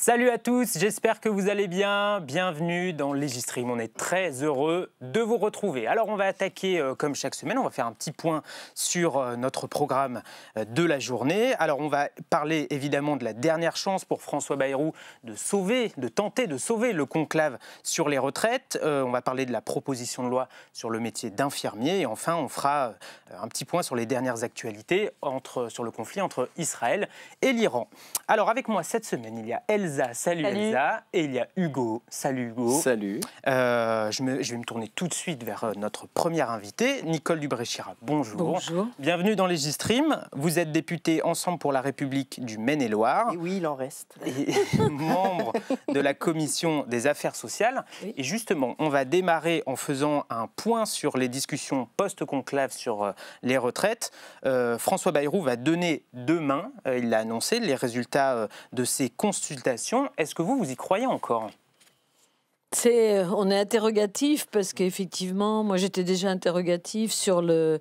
Salut à tous, j'espère que vous allez bien. Bienvenue dans Legistream. On est très heureux de vous retrouver. Alors on va attaquer comme chaque semaine, on va faire un petit point sur notre programme de la journée. Alors on va parler évidemment de la dernière chance pour François Bayrou de tenter de sauver le conclave sur les retraites. On va parler de la proposition de loi sur le métier d'infirmier. Et enfin on fera un petit point sur les dernières actualités sur le conflit entre Israël et l'Iran. Alors avec moi cette semaine, il y a Elsa, salut Elsa, et il y a Hugo, salut Hugo. Salut. Je vais me tourner tout de suite vers notre première invitée, Nicole Dubré-Chirat, bonjour. Bonjour. Bienvenue dans Legistream, vous êtes députée Ensemble pour la République du Maine-et-Loire. Et oui, il en reste. Et membre de la Commission des Affaires sociales. Oui. Et justement, on va démarrer en faisant un point sur les discussions post-conclave sur les retraites. François Bayrou va donner demain, il l'a annoncé, les résultats de ces consultations. Est-ce que vous y croyez encore ? On est interrogatif parce qu'effectivement, moi j'étais déjà interrogatif sur le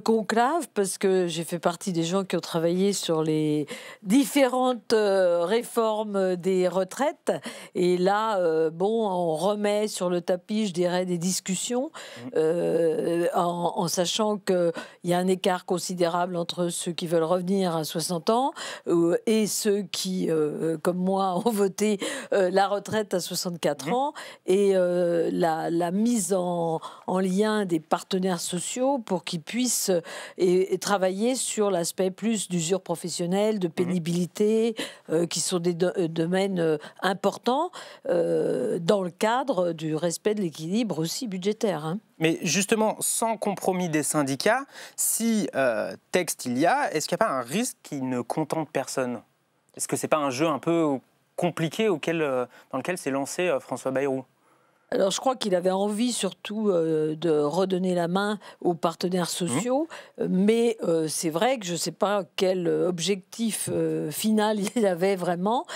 conclave parce que j'ai fait partie des gens qui ont travaillé sur les différentes réformes des retraites. Et là, on remet sur le tapis, je dirais, des discussions en sachant qu'il y a un écart considérable entre ceux qui veulent revenir à 60 ans et ceux qui, comme moi, ont voté la retraite à 64 ans. Et la mise en lien des partenaires sociaux pour qu'ils puissent travailler sur l'aspect plus d'usure professionnelle, de pénibilité, qui sont des domaines importants dans le cadre du respect de l'équilibre aussi budgétaire. Hein. Mais justement, sans compromis des syndicats, si texte il y a, est-ce qu'il n'y a pas un risque qui ne contente personne ? Est-ce que ce n'est pas un jeu un peu compliqué dans lequel s'est lancé François Bayrou ? Alors, je crois qu'il avait envie surtout de redonner la main aux partenaires sociaux, mais c'est vrai que je ne sais pas quel objectif final il avait vraiment,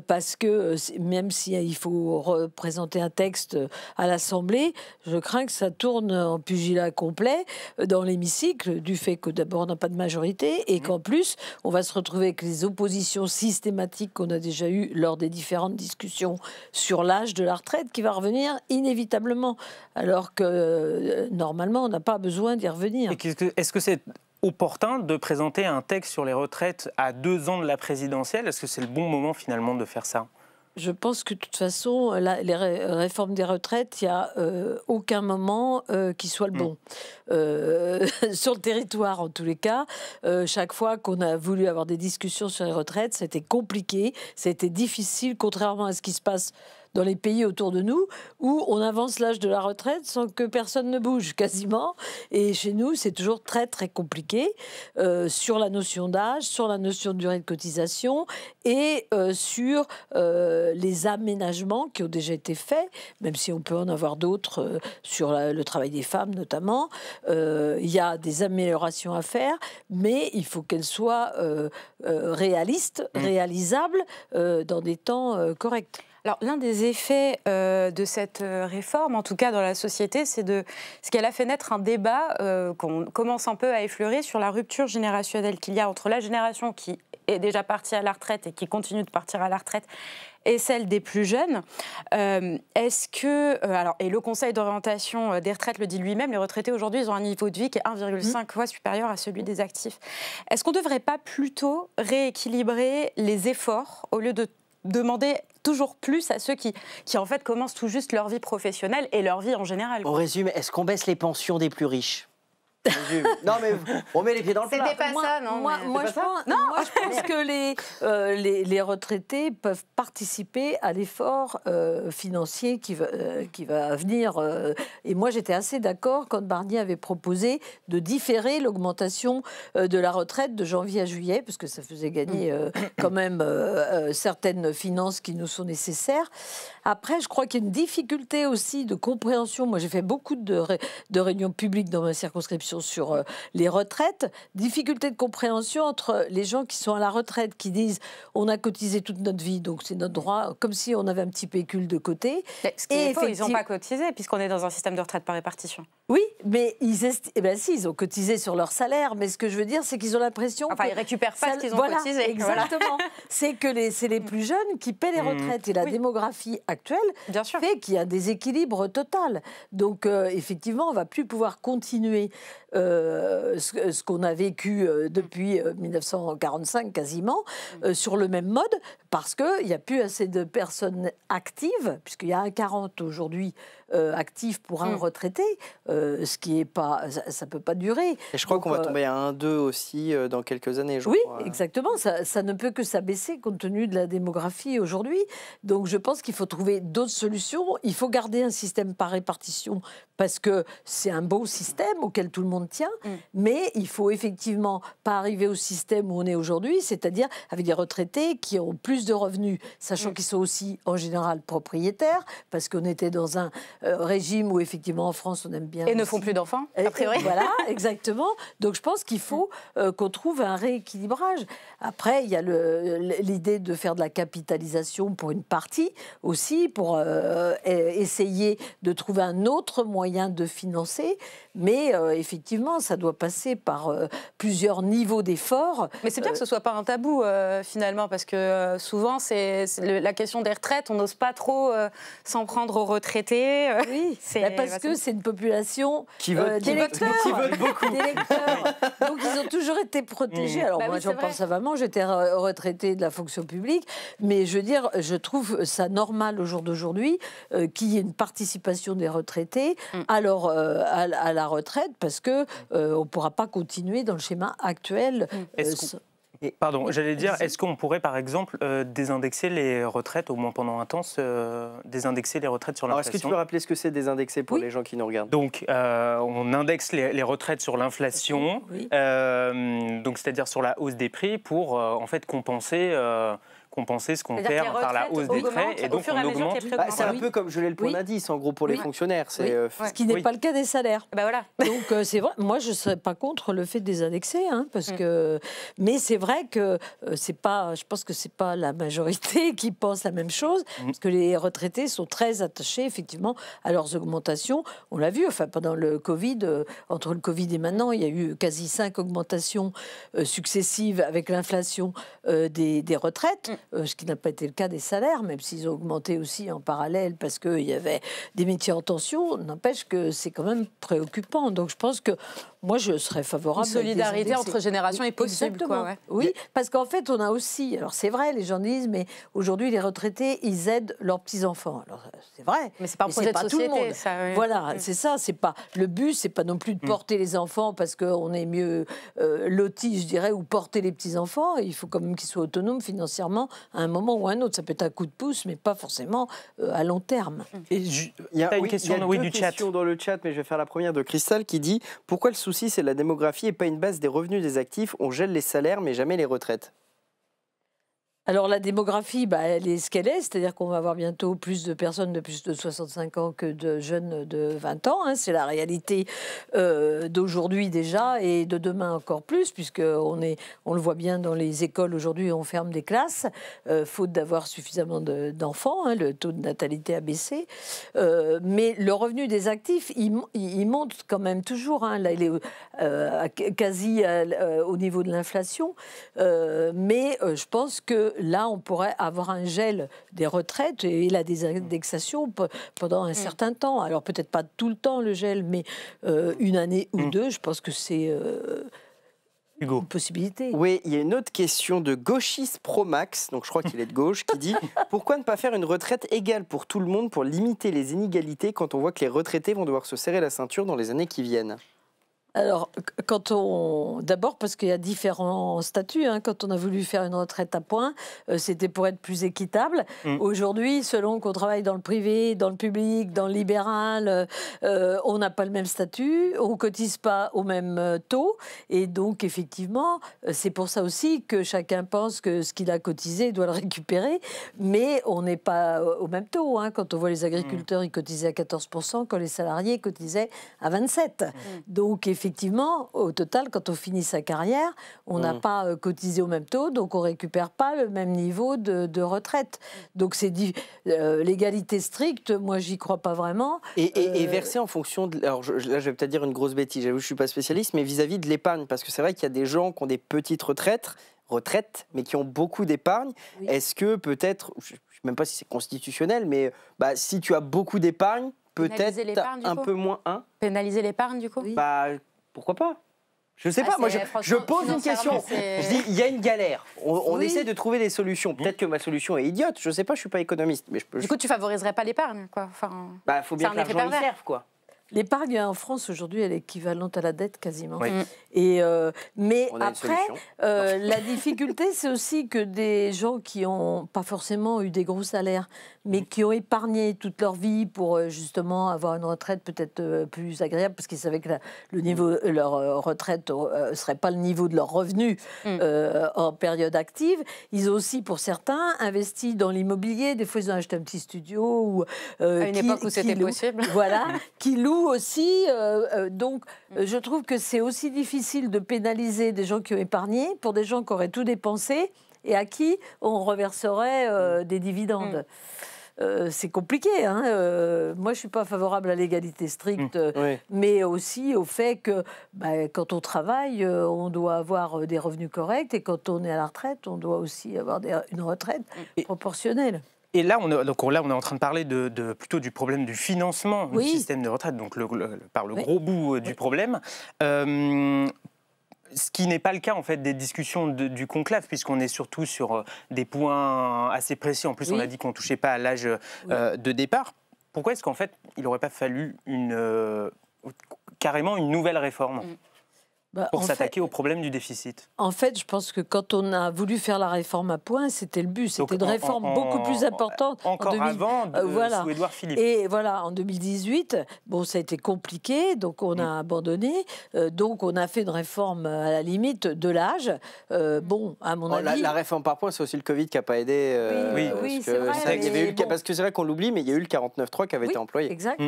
parce que même s'il faut représenter un texte à l'Assemblée, je crains que ça tourne en pugilat complet dans l'hémicycle, du fait que d'abord on n'a pas de majorité, et qu'en plus on va se retrouver avec les oppositions systématiques qu'on a déjà eues lors des différentes discussions sur l'âge de la retraite, qui va revenir inévitablement, alors que normalement on n'a pas besoin d'y revenir. Est-ce que c'est opportun de présenter un texte sur les retraites à 2 ans de la présidentielle ? Est-ce que c'est le bon moment finalement de faire ça ? Je pense que de toute façon, les réformes des retraites, il n'y a aucun moment qui soit le bon. Sur le territoire, en tous les cas, chaque fois qu'on a voulu avoir des discussions sur les retraites, c'était compliqué, c'était difficile, contrairement à ce qui se passe dans les pays autour de nous, où on avance l'âge de la retraite sans que personne ne bouge, quasiment. Et chez nous, c'est toujours très, très compliqué sur la notion d'âge, sur la notion de durée de cotisation et sur les aménagements qui ont déjà été faits, même si on peut en avoir d'autres sur le travail des femmes, notamment. Il y a des améliorations à faire, mais il faut qu'elles soient réalistes, réalisables, dans des temps corrects. Alors, l'un des effets de cette réforme, en tout cas dans la société, c'est ce qu'elle a fait naître un débat qu'on commence un peu à effleurer sur la rupture générationnelle qu'il y a entre la génération qui est déjà partie à la retraite et qui continue de partir à la retraite et celle des plus jeunes. Est-ce que... et le Conseil d'orientation des retraites le dit lui-même, les retraités aujourd'hui, ils ont un niveau de vie qui est 1,5 fois supérieur à celui des actifs. Est-ce qu'on ne devrait pas plutôt rééquilibrer les efforts au lieu de demander toujours plus à ceux qui en fait commencent tout juste leur vie professionnelle et leur vie en général. On résume, est-ce qu'on baisse les pensions des plus riches ? Non mais on met les pieds dans le plat. C'était pas ça, non. Moi, je pense que les retraités peuvent participer à l'effort financier qui va venir. Et moi, j'étais assez d'accord quand Barnier avait proposé de différer l'augmentation de la retraite de janvier à juillet, parce que ça faisait gagner quand même certaines finances qui nous sont nécessaires. Après, je crois qu'il y a une difficulté aussi de compréhension. Moi, j'ai fait beaucoup de réunions publiques dans ma circonscription discussion sur les retraites. Difficulté de compréhension entre les gens qui sont à la retraite, qui disent on a cotisé toute notre vie, donc c'est notre droit, comme si on avait un petit pécule de côté. Ce qui est faux, ils n'ont pas cotisé, puisqu'on est dans un système de retraite par répartition. Oui, mais ils ont cotisé sur leur salaire, mais ce que je veux dire, c'est qu'ils ont l'impression... Enfin, ils ne récupèrent pas ce qu'ils ont cotisé. Exactement. C'est que c'est les plus jeunes qui paient les retraites. Et la démographie actuelle fait qu'il y a un déséquilibre total. Donc, effectivement, on ne va plus pouvoir continuer ce qu'on a vécu depuis 1945 quasiment, sur le même mode, parce qu'il n'y a plus assez de personnes actives, puisqu'il y a un 40 aujourd'hui actifs pour un retraité, ce qui est pas, ça peut pas durer. Et je crois qu'on va tomber à 1,2 aussi dans quelques années. Je crois. Exactement. Ça ne peut que s'abaisser compte tenu de la démographie aujourd'hui. Donc je pense qu'il faut trouver d'autres solutions. Il faut garder un système par répartition parce que c'est un beau système auquel tout le monde tient. Mais il faut effectivement pas arriver au système où on est aujourd'hui, c'est-à-dire avec des retraités qui ont plus de revenus, sachant qu'ils sont aussi en général propriétaires, parce qu'on était dans un régime où effectivement en France on aime bien... Et ne font plus d'enfants, a priori. Voilà, exactement. Donc je pense qu'il faut qu'on trouve un rééquilibrage. Après, il y a l'idée de faire de la capitalisation pour une partie aussi, pour essayer de trouver un autre moyen de financer. Mais effectivement, ça doit passer par plusieurs niveaux d'efforts. Mais c'est bien que ce ne soit pas un tabou, finalement, parce que souvent, c'est la question des retraites, on n'ose pas trop s'en prendre aux retraités. Oui, parce que c'est une population d'électeurs. beaucoup. Donc, ils ont toujours été protégés. Alors, moi, j'en pense savamment, j'étais retraitée de la fonction publique, mais je veux dire, je trouve ça normal au jour d'aujourd'hui qu'il y ait une participation des retraités à la retraite, parce qu'on ne pourra pas continuer dans le schéma actuel. Pardon, j'allais dire, est-ce qu'on pourrait par exemple désindexer les retraites, au moins pendant un temps, désindexer les retraites sur l'inflation? Est-ce que tu peux rappeler ce que c'est désindexer pour les gens qui nous regardent? Donc, on indexe les retraites sur l'inflation, donc c'est-à-dire sur la hausse des prix pour en fait compenser ce qu'on perd par la hausse des frais, et donc on augmente. C'est un peu comme geler le point d'indice, en gros, pour les fonctionnaires. Ce qui n'est pas le cas des salaires. Voilà. Donc c'est vrai, moi je ne serais pas contre le fait de désindexer, parce que... Mais c'est vrai que c'est pas, je pense que c'est pas la majorité qui pense la même chose, parce que les retraités sont très attachés effectivement à leurs augmentations. On l'a vu, enfin pendant le Covid, entre le Covid et maintenant, il y a eu quasi 5 augmentations successives avec l'inflation des retraites. Ce qui n'a pas été le cas des salaires, même s'ils ont augmenté aussi en parallèle parce qu'il y avait des métiers en tension, n'empêche que c'est quand même préoccupant. Donc je pense que moi, je serais favorable. Une solidarité entre générations est possible. Oui, parce qu'en fait, on a aussi... Alors c'est vrai, les gens disent, mais aujourd'hui, les retraités, ils aident leurs petits-enfants. Alors c'est vrai. Mais c'est pas un projet de société, ça. Oui. Voilà, c'est ça. C'est pas... Le but, c'est pas non plus de porter les enfants parce qu'on est mieux lotis, je dirais, ou porter les petits-enfants. Il faut quand même qu'ils soient autonomes financièrement à un moment ou à un autre. Ça peut être un coup de pouce, mais pas forcément à long terme. Il y a une question du chat. Dans le chat, mais je vais faire la première de Cristal qui dit « Pourquoi le souci, c'est la démographie et pas une base des revenus des actifs? On gèle les salaires, mais jamais les retraites. » Alors la démographie, elle est ce qu'elle est, c'est-à-dire qu'on va avoir bientôt plus de personnes de plus de 65 ans que de jeunes de 20 ans. C'est la réalité d'aujourd'hui déjà et de demain encore plus, puisqu'on le voit bien dans les écoles aujourd'hui, on ferme des classes, faute d'avoir suffisamment d'enfants, le taux de natalité a baissé. Mais le revenu des actifs, il monte quand même toujours. Là, il est quasi au niveau de l'inflation. Mais je pense que là, on pourrait avoir un gel des retraites et la désindexation pendant un certain temps. Alors, peut-être pas tout le temps, le gel, mais une année ou deux, je pense que c'est une possibilité. Oui, il y a une autre question de Gauchis Promax, donc je crois qu'il est de gauche, qui dit « Pourquoi ne pas faire une retraite égale pour tout le monde pour limiter les inégalités quand on voit que les retraités vont devoir se serrer la ceinture dans les années qui viennent ?» Alors, d'abord parce qu'il y a différents statuts. Quand on a voulu faire une retraite à points, c'était pour être plus équitable. Aujourd'hui, selon qu'on travaille dans le privé, dans le public, dans le libéral, on n'a pas le même statut, on ne cotise pas au même taux. Et donc, effectivement, c'est pour ça aussi que chacun pense que ce qu'il a cotisé, il doit le récupérer. Mais on n'est pas au même taux. Quand on voit les agriculteurs, ils cotisaient à 14%, quand les salariés cotisaient à 27%. Donc, effectivement, effectivement, au total, quand on finit sa carrière, on n'a pas cotisé au même taux, donc on ne récupère pas le même niveau de retraite. Donc c'est l'égalité stricte, moi j'y crois pas vraiment. Et versé en fonction de... Alors là je vais peut-être dire une grosse bêtise, j'avoue je ne suis pas spécialiste, mais vis-à-vis de l'épargne, parce que c'est vrai qu'il y a des gens qui ont des petites retraites, mais qui ont beaucoup d'épargne. Oui. Est-ce que peut-être, je ne sais même pas si c'est constitutionnel, mais si tu as beaucoup d'épargne, peut-être un peu moins... Pénaliser l'épargne, du coup? Oui. Pourquoi pas? Je ne sais pas, moi je pose une question. Je dis, il y a une galère. On essaie de trouver des solutions. Peut-être que ma solution est idiote, je ne sais pas, je ne suis pas économiste. Mais du coup, tu ne favoriserais pas l'épargne, quoi. Enfin, faut bien que l'argent y serve, quoi. L'épargne en France aujourd'hui, elle est équivalente à la dette quasiment. Oui. Mais après, la difficulté, c'est aussi que des gens qui n'ont pas forcément eu des gros salaires, mais qui ont épargné toute leur vie pour justement avoir une retraite peut-être plus agréable, parce qu'ils savaient que le niveau, leur retraite ne serait pas le niveau de leurs revenus en période active. Ils ont aussi, pour certains, investi dans l'immobilier. Des fois, ils ont acheté un petit studio. Ou, à une époque où c'était possible. Voilà, qui louent aussi. Donc, je trouve que c'est aussi difficile de pénaliser des gens qui ont épargné pour des gens qui auraient tout dépensé et à qui on reverserait des dividendes. C'est compliqué. Hein. Moi, je ne suis pas favorable à l'égalité stricte, mais aussi au fait que quand on travaille, on doit avoir des revenus corrects et quand on est à la retraite, on doit aussi avoir une retraite proportionnelle. Et là, on est en train de parler plutôt du problème du financement du système de retraite, donc par le gros bout du problème. Ce qui n'est pas le cas en fait des discussions du conclave, puisqu'on est surtout sur des points assez précis. En plus, on a dit qu'on ne touchait pas à l'âge de départ. Pourquoi est-ce qu'en fait, il n'aurait pas fallu carrément une nouvelle réforme pour s'attaquer au problème du déficit? En fait, je pense que quand on a voulu faire la réforme à point, c'était le but. C'était une réforme beaucoup plus importante. Encore avant sous Édouard Philippe. Et voilà, en 2018, ça a été compliqué, donc on a abandonné. Donc on a fait une réforme à la limite de l'âge. À mon avis... La réforme par points, c'est aussi le Covid qui n'a pas aidé. Oui, c'est vrai. Parce que c'est vrai qu'on l'oublie, mais il y a eu le 49.3 qui avait été employé. Exact.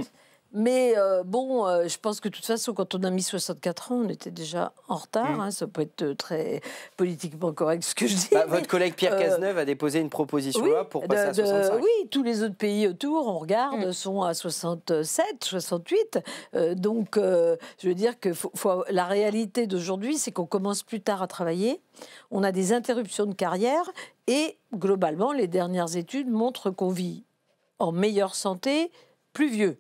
Mais je pense que de toute façon, quand on a mis 64 ans, on était déjà en retard. Hein, ça peut être très politiquement correct ce que je dis. Votre collègue Pierre Cazeneuve a déposé une proposition de loi pour passer à 65. Oui, tous les autres pays autour, on regarde, sont à 67, 68. Donc, je veux dire que la réalité d'aujourd'hui, c'est qu'on commence plus tard à travailler. On a des interruptions de carrière et globalement, les dernières études montrent qu'on vit en meilleure santé, plus vieux.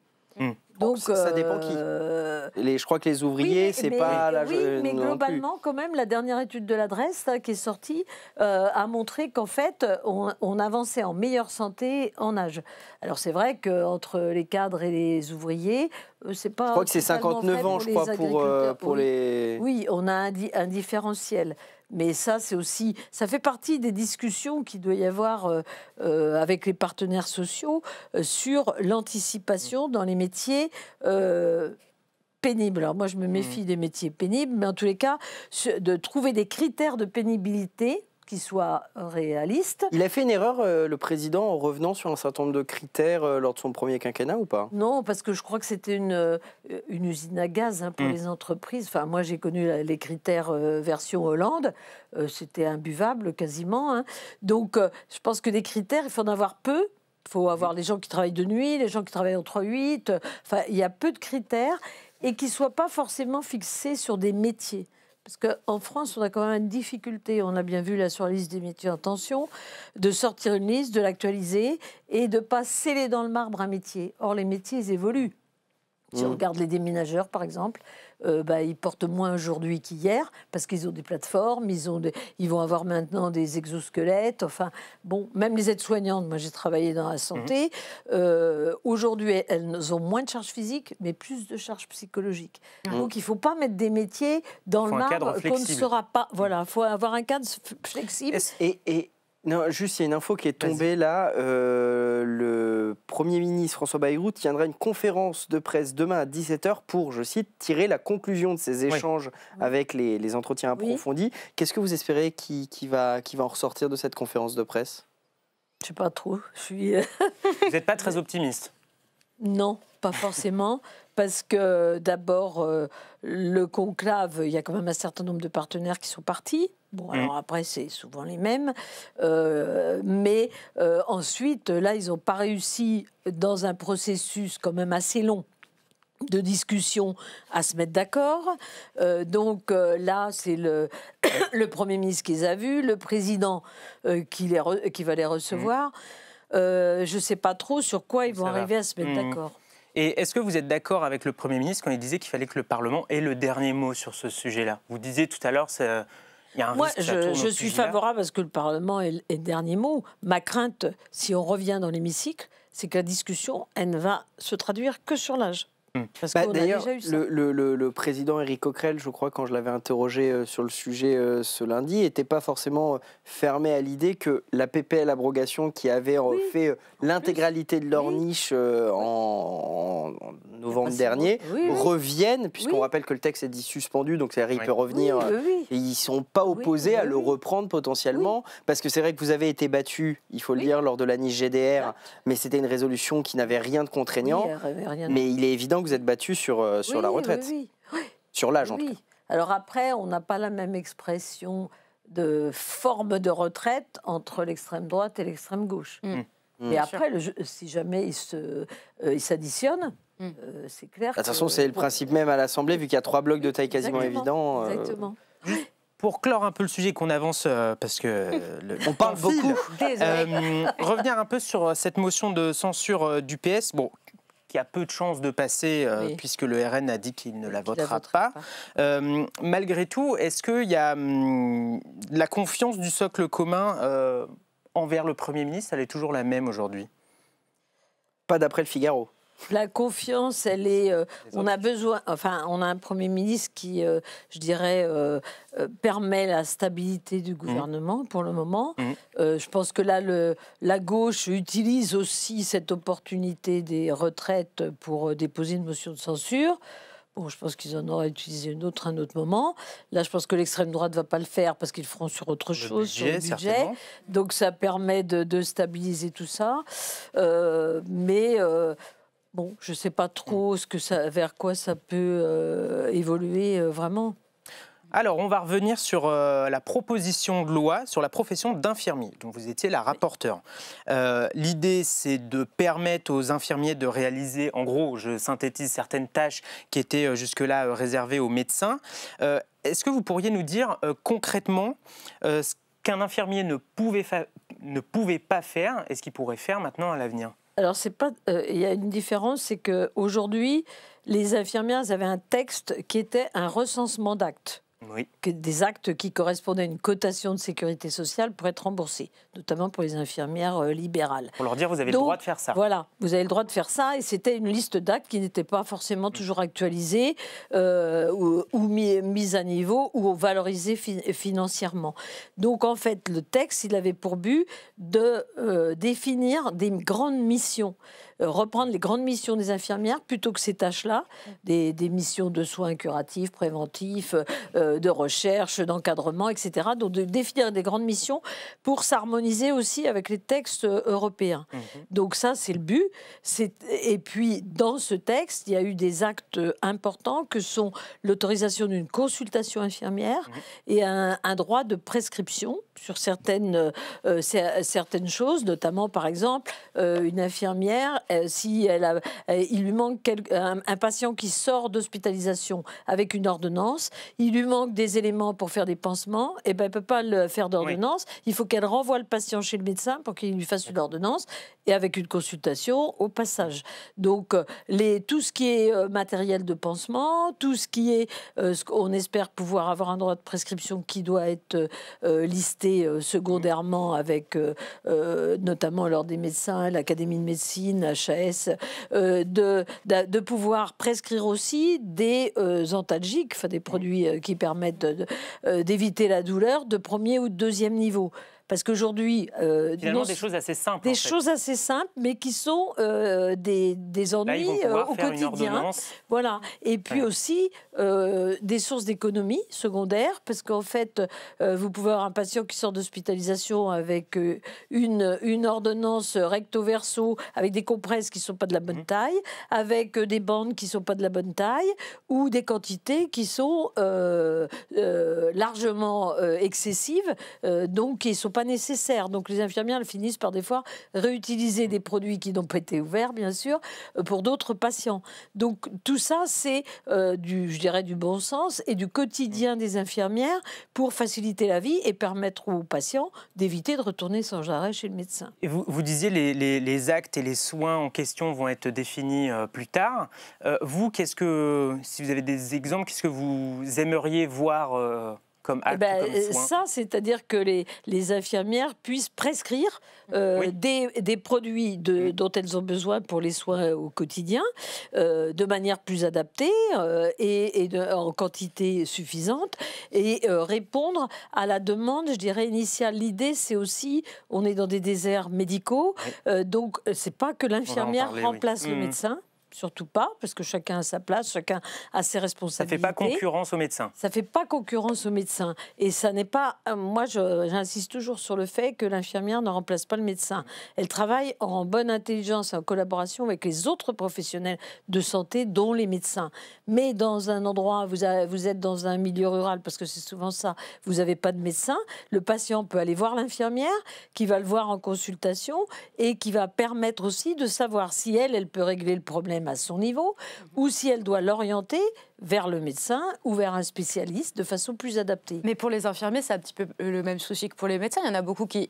Donc, ça dépend qui. Je crois que les ouvriers, c'est pas l'âge. Oui, mais globalement, quand même, la dernière étude de l'adresse qui est sortie a montré qu'en fait, on avançait en meilleure santé en âge. Alors c'est vrai qu'entre les cadres et les ouvriers, c'est pas. Je crois que c'est 59 ans, je crois, pour les. Oui, on a un différentiel. Mais ça, ça fait partie des discussions qu'il doit y avoir avec les partenaires sociaux sur l'anticipation dans les métiers pénibles. Alors moi, je me méfie des métiers pénibles, mais en tous les cas, de trouver des critères de pénibilité qui soient réalistes. Il a fait une erreur, le président, en revenant sur un certain nombre de critères lors de son premier quinquennat ou pas? Non, parce que je crois que c'était une usine à gaz pour les entreprises. Enfin, moi, j'ai connu les critères version Hollande. C'était imbuvable quasiment. Hein. Donc, je pense que des critères, il faut en avoir peu. Il faut avoir les gens qui travaillent de nuit, les gens qui travaillent en 3-8. Enfin, il y a peu de critères et qui ne soient pas forcément fixés sur des métiers. Parce qu'en France, on a quand même une difficulté, on a bien vu là sur la liste des métiers en tension, de sortir une liste, de l'actualiser et de ne pas sceller dans le marbre un métier. Or, les métiers, ils évoluent. Si on regarde les déménageurs, par exemple, ils portent moins aujourd'hui qu'hier parce qu'ils ont des plateformes, ils vont avoir maintenant des exosquelettes. Enfin, même les aides-soignantes, moi j'ai travaillé dans la santé, aujourd'hui elles ont moins de charges physiques, mais plus de charges psychologiques. Donc il ne faut pas mettre des métiers dans le marbre qu'on ne saura pas. Voilà, il faut avoir un cadre flexible. Non, juste, il y a une info qui est tombée là. Le Premier ministre François Bayrou tiendra une conférence de presse demain à 17h pour, je cite, tirer la conclusion de ces échanges avec les entretiens approfondis. Qu'est-ce que vous espérez qui va en ressortir de cette conférence de presse? Je ne sais pas trop. Vous n'êtes pas très optimiste? Non, pas forcément, parce que d'abord, le conclave, il y a quand même un certain nombre de partenaires qui sont partis. Bon, alors après, c'est souvent les mêmes. Mais ensuite, là, ils n'ont pas réussi, dans un processus quand même assez long de discussion, à se mettre d'accord. Donc là, c'est le Premier ministre qui les a vus, le président qui va les recevoir. Je ne sais pas trop sur quoi ils vont arriver à se mettre d'accord. Et est-ce que vous êtes d'accord avec le Premier ministre quand il disait qu'il fallait que le Parlement ait le dernier mot sur ce sujet-là? Vous disiez tout à l'heure, il y a un Moi, risque que ça tourne je au suis pugilat. favorable à ce que le Parlement ait le dernier mot. Ma crainte, si on revient dans l'hémicycle, c'est que la discussion, elle ne va se traduire que sur l'âge. Parce qu'on a D'ailleurs, déjà eu ça. le président Éric Coquerel, je crois, quand je l'avais interrogé sur le sujet ce lundi, n'était pas forcément fermé à l'idée que la PPL abrogation qui avait fait l'intégralité de leur niche en novembre dernier revienne, puisqu'on rappelle que le texte est dit suspendu, donc c'est-à-dire il peut revenir. Et ils ne sont pas opposés à le reprendre potentiellement, parce que c'est vrai que vous avez été battu, il faut le dire, lors de la niche GDR, mais c'était une résolution qui n'avait rien de contraignant. Mais il est évident que vous êtes battu sur la retraite, sur l'âge en tout cas. Alors après, on n'a pas la même expression de forme de retraite entre l'extrême droite et l'extrême gauche. Et après, si jamais ils s'additionnent, c'est clair. De toute façon, c'est le principe même à l'Assemblée, vu qu'il y a 3 blocs de taille quasiment évidents. Exactement. Pour clore un peu le sujet, qu'on avance, parce que on parle beaucoup. Revenir un peu sur cette motion de censure du PS, bon, qui a peu de chances de passer, puisque le RN a dit qu'il ne la votera pas. Malgré tout, est-ce qu'il y a la confiance du socle commun envers le Premier ministre, elle est toujours la même aujourd'hui? Pas d'après le Figaro. La confiance, elle est. On a besoin. Enfin, on a un Premier ministre qui, je dirais, permet la stabilité du gouvernement pour le moment. Je pense que là, la gauche utilise aussi cette opportunité des retraites pour déposer une motion de censure. Bon, je pense qu'ils en auraient utilisé une autre à un autre moment. Là, je pense que l'extrême droite ne va pas le faire parce qu'ils le feront sur autre chose, sur le budget. Donc, ça permet de stabiliser tout ça. Bon, je ne sais pas trop vers quoi ça peut évoluer vraiment. Alors, on va revenir sur la proposition de loi sur la profession d'infirmier, dont vous étiez la rapporteure. L'idée, c'est de permettre aux infirmiers de réaliser, en gros, je synthétise, certaines tâches qui étaient jusque-là réservées aux médecins. Est-ce que vous pourriez nous dire concrètement ce qu'un infirmier ne pouvait pas faire et ce qu'il pourrait faire maintenant à l'avenir? Alors, il y a une différence, c'est qu'aujourd'hui, les infirmières avaient un texte qui était un recensement d'actes. Oui. Des actes qui correspondaient à une cotation de sécurité sociale pour être remboursés, notamment pour les infirmières libérales. Pour leur dire, vous avez le droit de faire ça. Voilà, vous avez le droit de faire ça, et c'était une liste d'actes qui n'était pas forcément toujours actualisée ou mise à niveau ou valorisée financièrement. Donc en fait, le texte, il avait pour but de définir des grandes missions. Reprendre les grandes missions des infirmières plutôt que ces tâches-là, des missions de soins curatifs, préventifs, de recherche, d'encadrement, etc. Donc de définir des grandes missions pour s'harmoniser aussi avec les textes européens. Donc ça, c'est le but. Et puis, dans ce texte, il y a eu des actes importants que sont l'autorisation d'une consultation infirmière et un droit de prescription sur certaines choses, notamment, par exemple, une infirmière, si il lui manque un patient qui sort d'hospitalisation avec une ordonnance, il lui manque des éléments pour faire des pansements, et ben elle peut pas le faire d'ordonnance. Il faut qu'elle renvoie le patient chez le médecin pour qu'il lui fasse une ordonnance et avec une consultation au passage. Donc tout ce qui est matériel de pansement, tout ce qui est ce qu'on espère pouvoir avoir un droit de prescription qui doit être listé secondairement avec notamment l'Ordre des médecins, l'Académie de médecine, HAS, de pouvoir prescrire aussi des antalgiques, enfin des produits qui permettent d'éviter la douleur de premier ou de deuxième niveau. Parce qu'aujourd'hui... Finalement, des choses assez simples. Des choses assez simples, mais qui sont des ennuis au quotidien. Voilà. Et puis aussi des sources d'économie secondaires, parce qu'en fait, vous pouvez avoir un patient qui sort d'hospitalisation avec une ordonnance recto-verso, avec des compresses qui ne sont pas de la bonne taille, avec des bandes qui ne sont pas de la bonne taille, ou des quantités qui sont largement excessives, donc qui ne sont pas nécessaires. Donc les infirmières elles finissent par des fois réutiliser des produits qui n'ont pas été ouverts, bien sûr, pour d'autres patients. Donc tout ça, c'est je dirais du bon sens et du quotidien des infirmières pour faciliter la vie et permettre aux patients d'éviter de retourner sans arrêt chez le médecin. Et vous disiez les actes et les soins en question vont être définis plus tard. Vous, si vous avez des exemples, qu'est-ce que vous aimeriez voir comme acte, comme soin? Ça, c'est-à-dire que les infirmières puissent prescrire des produits dont elles ont besoin pour les soins au quotidien de manière plus adaptée en quantité suffisante et répondre à la demande, je dirais, initiale. L'idée, c'est aussi, on est dans des déserts médicaux, donc c'est pas que l'infirmière remplace le médecin. Surtout pas, parce que chacun a sa place, chacun a ses responsabilités. Ça ne fait pas concurrence aux médecins. Ça ne fait pas concurrence aux médecins. Et ça n'est pas... Moi, j'insiste toujours sur le fait que l'infirmière ne remplace pas le médecin. Elle travaille en bonne intelligence et en collaboration avec les autres professionnels de santé, dont les médecins. Mais dans un endroit, vous êtes dans un milieu rural, parce que c'est souvent ça, vous n'avez pas de médecin, le patient peut aller voir l'infirmière, qui va le voir en consultation, et qui va permettre aussi de savoir si elle peut régler le problème à son niveau, ou si elle doit l'orienter vers le médecin ou vers un spécialiste de façon plus adaptée. Mais pour les infirmiers, c'est un petit peu le même souci que pour les médecins. Il y en a beaucoup qui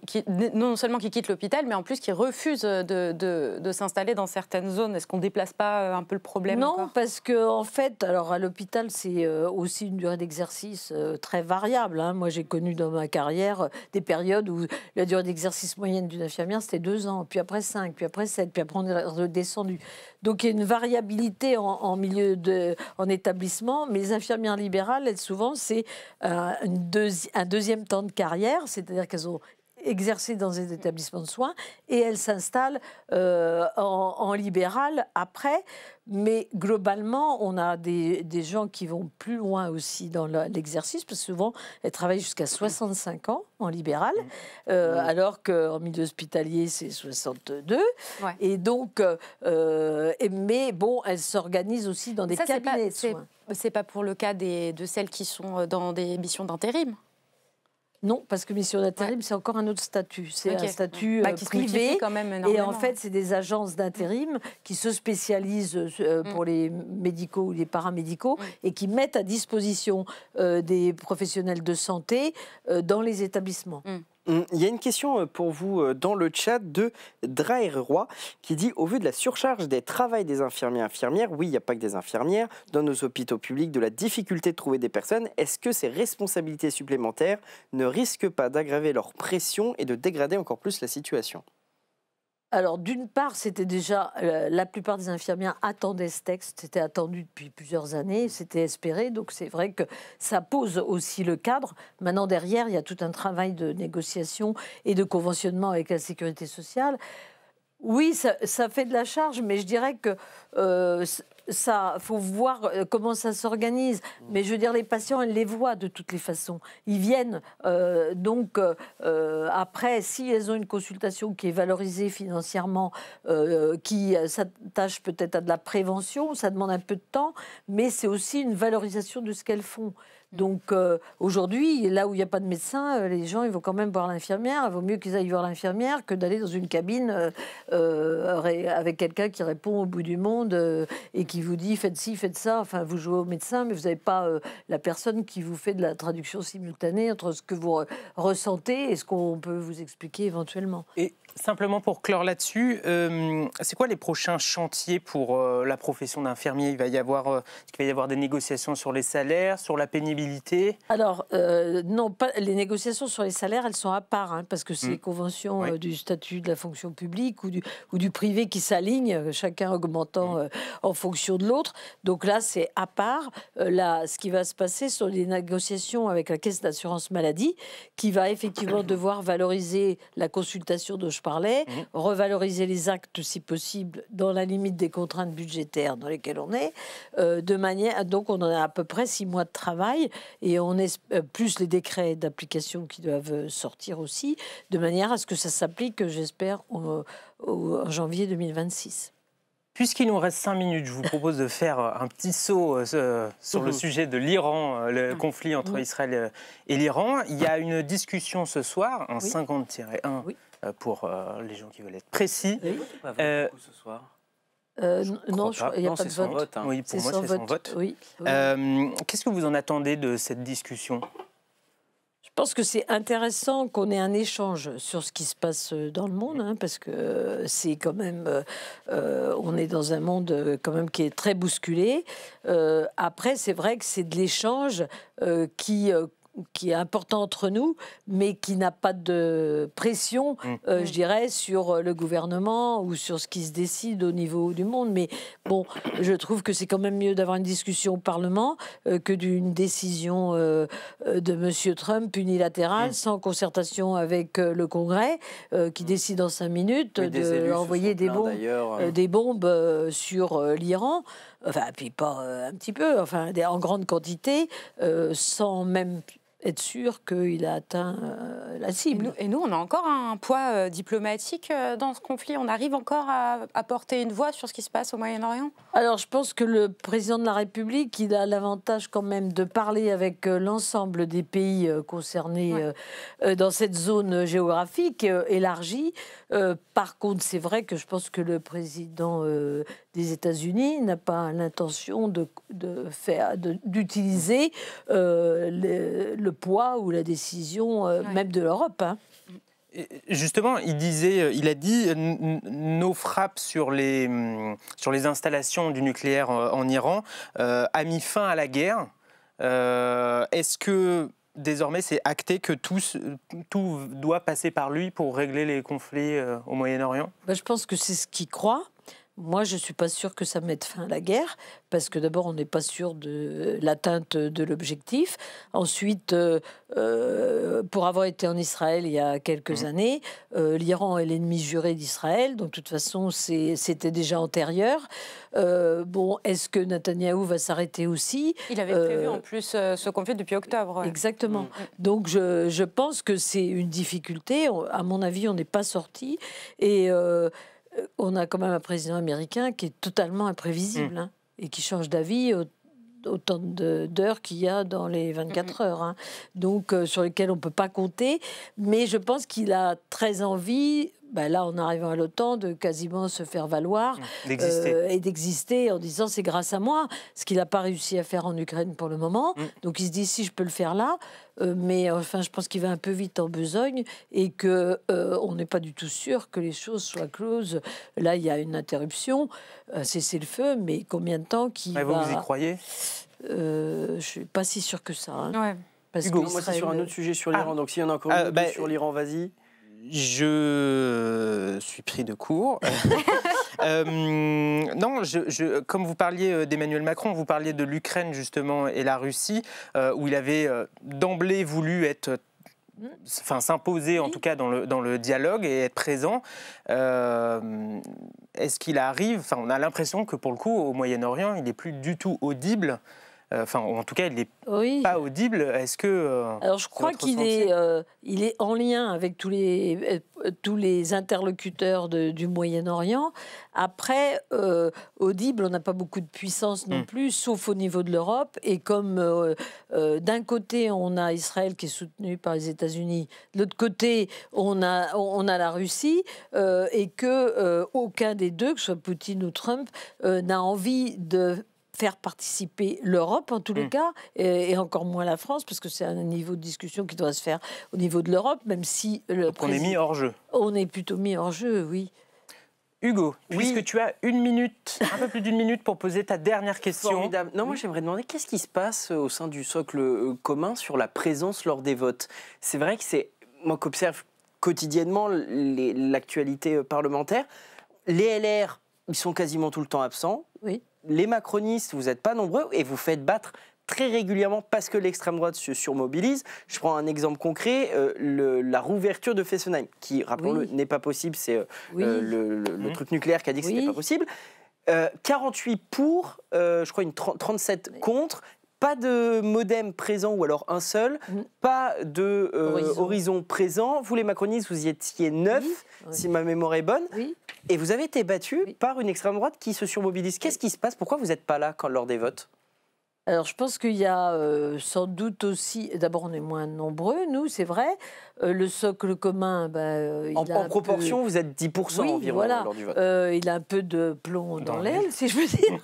non seulement qui quittent l'hôpital, mais en plus qui refusent de s'installer dans certaines zones. Est-ce qu'on ne déplace pas un peu le problème? Non, parce qu'en fait, alors à l'hôpital, c'est aussi une durée d'exercice très variable. Moi, j'ai connu dans ma carrière des périodes où la durée d'exercice moyenne d'une infirmière, c'était 2 ans, puis après 5, puis après 7, puis après on est redescendu. Donc il y a une variabilité en établissement, mais les infirmières libérales, elles, souvent, c'est un deuxième temps de carrière, c'est-à-dire qu'elles ont exercé dans des établissements de soins et elles s'installent en libéral après. Mais globalement, on a des gens qui vont plus loin aussi dans l'exercice, parce que souvent, elles travaillent jusqu'à 65 ans en libéral, alors qu'en milieu hospitalier, c'est 62. Ouais. Et donc, mais bon, elles s'organisent aussi dans des cabinets de soins. C'est pas pour le cas de celles qui sont dans des missions d'intérim? Non, parce que mission d'intérim, c'est encore un autre statut. C'est un statut privé. Quand même et en fait, c'est des agences d'intérim qui se spécialisent pour les médicaux ou les paramédicaux et qui mettent à disposition des professionnels de santé dans les établissements. Il y a une question pour vous dans le chat de Draer Roy qui dit: au vu de la surcharge des travails des infirmières, oui, il n'y a pas que des infirmières, dans nos hôpitaux publics, de la difficulté de trouver des personnes, est-ce que ces responsabilités supplémentaires ne risquent pas d'aggraver leur pression et de dégrader encore plus la situation? Alors, d'une part, c'était déjà... la plupart des infirmières attendaient ce texte. C'était attendu depuis plusieurs années. C'était espéré. Donc, c'est vrai que ça pose aussi le cadre. Maintenant, derrière, il y a tout un travail de négociation et de conventionnement avec la sécurité sociale. Oui, ça fait de la charge, mais je dirais que... ça, faut voir comment ça s'organise. Mais je veux dire, les patients, elles les voient de toutes les façons. Ils viennent. Donc, après, si elles ont une consultation qui est valorisée financièrement, qui s'attache peut-être à de la prévention, ça demande un peu de temps, mais c'est aussi une valorisation de ce qu'elles font. Donc, aujourd'hui, là où il n'y a pas de médecin, les gens, ils vont quand même voir l'infirmière. Il vaut mieux qu'ils aillent voir l'infirmière que d'aller dans une cabine avec quelqu'un qui répond au bout du monde et qui vous dit « faites ci, faites ça ». Enfin, vous jouez au médecin, mais vous n'avez pas la personne qui vous fait de la traduction simultanée entre ce que vous ressentez et ce qu'on peut vous expliquer éventuellement. Et Simplement pour clore là-dessus, c'est quoi les prochains chantiers pour la profession d'infirmier? Est-ce qu'il va y avoir des négociations sur les salaires, sur la pénibilité? Alors, non, pas, les négociations sur les salaires, elles sont à part, hein, parce que c'est les conventions du statut de la fonction publique ou du privé qui s'alignent, chacun augmentant en fonction de l'autre. Donc là, c'est à part. Là, ce qui va se passer sur les négociations avec la Caisse d'assurance maladie, qui va effectivement devoir valoriser la consultation dont je parlais, revaloriser les actes si possible dans la limite des contraintes budgétaires dans lesquelles on est, de manière, donc on en a à peu près 6 mois de travail et on est plus les décrets d'application qui doivent sortir aussi, de manière à ce que ça s'applique, j'espère, en janvier 2026. Puisqu'il nous reste 5 minutes, je vous propose de faire un petit saut sur le sujet de l'Iran, le conflit entre Israël et l'Iran. Il y a une discussion ce soir, un 50-1, pour les gens qui veulent être précis. Pas beaucoup ce soir. Non, il n'y a pas de vote. vote, hein. Oui, pour moi, c'est sans vote. Oui. Qu'est-ce que vous en attendez de cette discussion? Je pense que c'est intéressant qu'on ait un échange sur ce qui se passe dans le monde, hein, parce que c'est quand même, on est dans un monde quand même qui est très bousculé. Après, c'est vrai que c'est de l'échange qui est important entre nous, mais qui n'a pas de pression, je dirais, sur le gouvernement ou sur ce qui se décide au niveau du monde. Mais bon, je trouve que c'est quand même mieux d'avoir une discussion au Parlement que d'une décision de M. Trump unilatérale, sans concertation avec le Congrès, qui décide en 5 minutes d'envoyer des bombes sur l'Iran. Enfin, puis pas un petit peu, enfin, en grande quantité, sans même être sûr qu'il a atteint la cible. Et nous, on a encore un poids diplomatique dans ce conflit. On arrive encore à porter une voix sur ce qui se passe au Moyen-Orient? Alors, je pense que le président de la République, il a l'avantage quand même de parler avec l'ensemble des pays concernés dans cette zone géographique élargie. Par contre, c'est vrai que je pense que le président des États-Unis n'a pas l'intention d'utiliser le poids ou la décision même de l'Europe. Hein. Justement, il a dit nos frappes sur les installations du nucléaire en Iran a mis fin à la guerre. Est-ce que désormais c'est acté que tout doit passer par lui pour régler les conflits au Moyen-Orient? Je pense que c'est ce qu'il croit. Moi, je ne suis pas sûre que ça mette fin à la guerre, parce que d'abord, on n'est pas sûr de l'atteinte de l'objectif. Ensuite, pour avoir été en Israël il y a quelques années, l'Iran est l'ennemi juré d'Israël, donc de toute façon, c'était déjà antérieur. Bon, est-ce que Netanyahou va s'arrêter aussi? Il avait prévu en plus ce conflit depuis octobre. Ouais. Exactement. Donc, je pense que c'est une difficulté. À mon avis, on n'est pas sorti. Et on a quand même un président américain qui est totalement imprévisible hein, et qui change d'avis autant d'heures qu'il y a dans les 24 heures. Hein. Donc, sur lesquelles on ne peut pas compter. Mais je pense qu'il a très envie, là, en arrivant à l'OTAN, de quasiment se faire valoir et d'exister en disant c'est grâce à moi, ce qu'il n'a pas réussi à faire en Ukraine pour le moment. Donc, il se dit si je peux le faire là. Mais enfin, je pense qu'il va un peu vite en besogne et que on n'est pas du tout sûr que les choses soient closes. Là, il y a une interruption, cessez le feu, mais combien de temps vous y croyez? Je suis pas si sûre que ça. Hein. Ouais. Parce Hugo, que moi c'est sur un autre sujet sur l'Iran. Donc s'il y en a encore une sur l'Iran, vas-y. Je suis pris de court. Non, comme vous parliez d'Emmanuel Macron, vous parliez de l'Ukraine justement et la Russie, où il avait d'emblée voulu s'imposer en tout cas dans le dialogue et être présent. Est-ce qu'il arrive? Enfin, on a l'impression que pour le coup, au Moyen-Orient, il n'est plus du tout audible. Enfin, en tout cas, il n'est pas audible. Est-ce que alors, je crois qu'il est en lien avec tous les interlocuteurs du Moyen-Orient. Après, audible, on n'a pas beaucoup de puissance non plus, sauf au niveau de l'Europe. Et comme d'un côté, on a Israël qui est soutenu par les États-Unis, de l'autre côté, on a la Russie, et que aucun des deux, que ce soit Poutine ou Trump, n'a envie de faire participer l'Europe, en tous les cas, et encore moins la France, parce que c'est un niveau de discussion qui doit se faire au niveau de l'Europe, même si... On est mis hors jeu. On est plutôt mis hors jeu, oui. Hugo, puisque tu as une minute, un peu plus d'une minute pour poser ta dernière question. Formidable. Non, moi j'aimerais demander qu'est-ce qui se passe au sein du socle commun sur la présence lors des votes. C'est vrai que c'est moi qu'observe quotidiennement l'actualité parlementaire. Les LR, ils sont quasiment tout le temps absents. Oui. Les macronistes, vous n'êtes pas nombreux et vous faites battre très régulièrement parce que l'extrême droite se surmobilise. Je prends un exemple concret, la rouverture de Fessenheim, qui, rappelons-le, n'est pas possible. C'est le truc nucléaire qui a dit que ce n'était pas possible. 48 pour, je crois 37 contre. Pas de modem présent ou alors un seul, pas de horizon présent. Vous les macronistes, vous y étiez 9, si ma mémoire est bonne. Et vous avez été battu par une extrême droite qui se surmobilise. Qu'est-ce qui se passe? Pourquoi vous n'êtes pas là lors des votes? Alors, je pense qu'il y a sans doute aussi... D'abord, on est moins nombreux, nous, c'est vrai. Le socle commun... en proportion, vous êtes 10% environ lors du vote. Il a un peu de plomb dans l'aile, si je veux dire.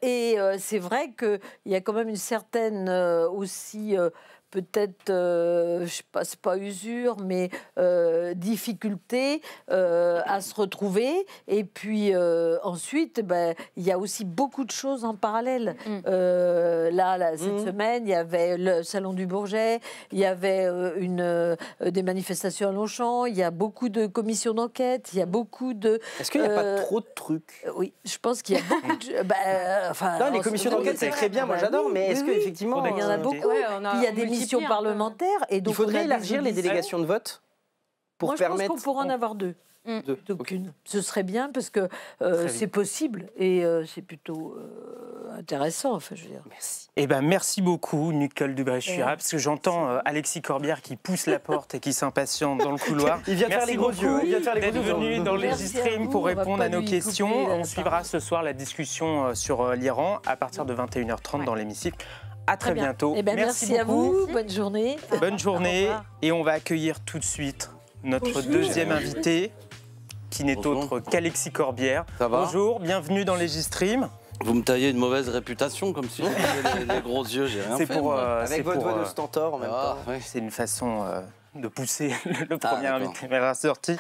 Et c'est vrai qu'il y a quand même une certaine aussi... peut-être, je sais pas, c'est pas usure, mais difficulté à se retrouver. Et puis ensuite, il y a aussi beaucoup de choses en parallèle. Cette semaine, il y avait le Salon du Bourget, il y avait des manifestations à Longchamp, il y a beaucoup de commissions d'enquête, il y a beaucoup de... Est-ce qu'il n'y a pas trop de trucs? Oui, je pense qu'il y a beaucoup de... non, les commissions d'enquête, c'est très bien, moi j'adore, mais est-ce qu'effectivement... Il y en a beaucoup. Il y a des missions parlementaires. Et donc il faudrait élargir les délégations de vote pour permettre... Je pense qu'on pourrait en avoir deux. D'aucune. Ce serait bien parce que c'est possible et c'est plutôt intéressant. Enfin, je veux dire. Merci. Eh ben, merci beaucoup, Nicole Dubreuil-Chirat, parce que j'entends Alexis Corbière qui pousse la porte et qui s'impatiente dans le couloir. Il vient faire les gros yeux. Il vient faire les d'être venu dans Legistream pour répondre à nos questions. On suivra ce soir la discussion sur l'Iran à partir de 21h30 dans l'hémicycle. À très bientôt. Eh ben, merci à vous. Bonne journée. Bonne journée. Et on va accueillir tout de suite notre deuxième invité, qui n'est autre qu'Alexis Corbière. Bonjour, bienvenue dans Legistream. Vous me taillez une mauvaise réputation, comme si j'avais les gros yeux, j'ai rien fait. Avec votre voix de stentor en même temps. Ouais. C'est une façon de pousser le premier invité vers la sortie.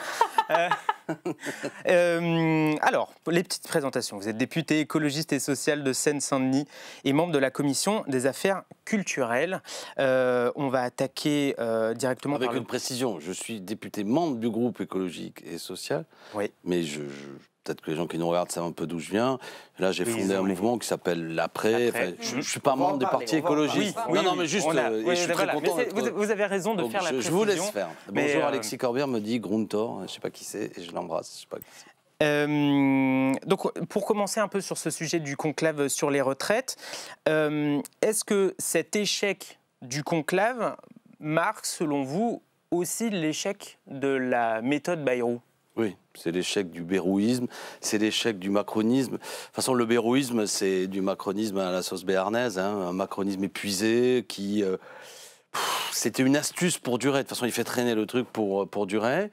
Alors, les petites présentations. Vous êtes député écologiste et social de Seine-Saint-Denis et membre de la commission des affaires culturelles. On va attaquer directement avec une précision. Je suis député membre du groupe écologique et social, mais peut-être que les gens qui nous regardent savent un peu d'où je viens. Là, j'ai fondé un mouvement qui s'appelle l'Après. Enfin, je ne suis pas membre des partis écologistes. Non, mais juste, je suis très content. Vous avez raison de faire la précision. Je vous laisse faire. Bonjour, Alexis Corbière me dit Gruntor. Je ne sais pas qui c'est et je l'embrasse. Je sais pas qui c'est. Donc, pour commencer un peu sur ce sujet du conclave sur les retraites, est-ce que cet échec du conclave marque, selon vous, aussi l'échec de la méthode Bayrou? Oui, c'est l'échec du bérouisme, c'est l'échec du macronisme. De toute façon, le bérouisme, c'est du macronisme à la sauce béarnaise, un macronisme épuisé qui... c'était une astuce pour durer. De toute façon, il fait traîner le truc pour durer.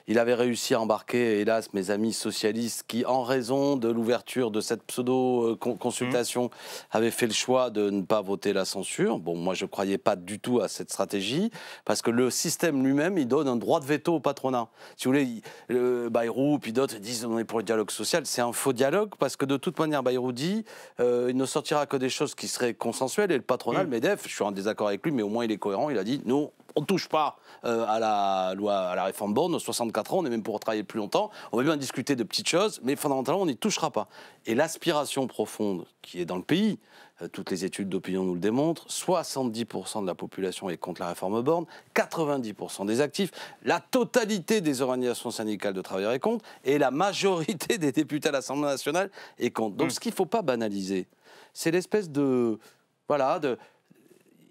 Il avait réussi à embarquer, hélas, mes amis socialistes qui, en raison de l'ouverture de cette pseudo-consultation, avaient fait le choix de ne pas voter la censure. Bon, moi, je ne croyais pas du tout à cette stratégie, parce que le système lui-même, il donne un droit de veto au patronat. Si vous voulez, Bayrou, puis d'autres disent on est pour le dialogue social. C'est un faux dialogue, parce que de toute manière, Bayrou dit il ne sortira que des choses qui seraient consensuelles, et le patronat, le MEDEF, je suis en désaccord avec lui, mais au moins il est cohérent, il a dit nous, on ne touche pas à la loi, à la réforme Borne, aux 64 ans, on est même pour travailler plus longtemps, on va bien discuter de petites choses, mais fondamentalement, on n'y touchera pas. Et l'aspiration profonde qui est dans le pays, toutes les études d'opinion nous le démontrent, 70% de la population est contre la réforme Borne, 90% des actifs, la totalité des organisations syndicales de travailleurs est contre, et la majorité des députés à l'Assemblée nationale est contre. Donc ce qu'il ne faut pas banaliser, c'est l'espèce de... Voilà,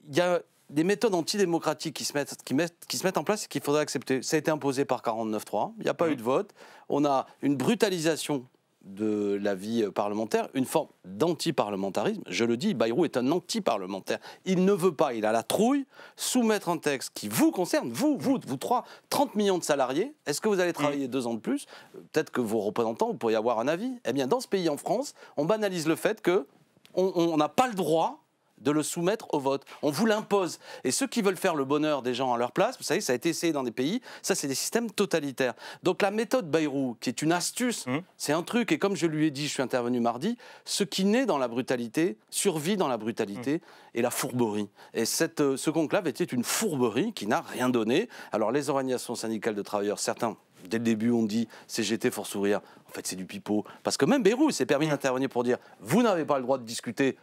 il y a des méthodes antidémocratiques qui se mettent en place et qu'il faudrait accepter. Ça a été imposé par 49.3, il n'y a pas eu de vote. On a une brutalisation de la vie parlementaire, une forme d'anti-parlementarisme. Je le dis, Bayrou est un anti-parlementaire. Il ne veut pas, il a la trouille, soumettre un texte qui vous concerne, vous trois, 30 millions de salariés. Est-ce que vous allez travailler 2 ans de plus? Peut-être que vos représentants, vous pourriez avoir un avis. Eh bien, dans ce pays, en France, on banalise le fait qu'on n'a pas le droit de le soumettre au vote. On vous l'impose. Et ceux qui veulent faire le bonheur des gens à leur place, vous savez, ça a été essayé dans des pays, ça c'est des systèmes totalitaires. Donc la méthode Bayrou, qui est une astuce, c'est un truc, et comme je lui ai dit, je suis intervenu mardi, ce qui naît dans la brutalité, survit dans la brutalité et la fourberie. Et ce conclave était une fourberie qui n'a rien donné. Alors les organisations syndicales de travailleurs, certains, dès le début, on dit CGT, Force ouvrière. En fait, c'est du pipeau. Parce que même Bayrou s'est permis d'intervenir pour dire vous n'avez pas le droit de discuter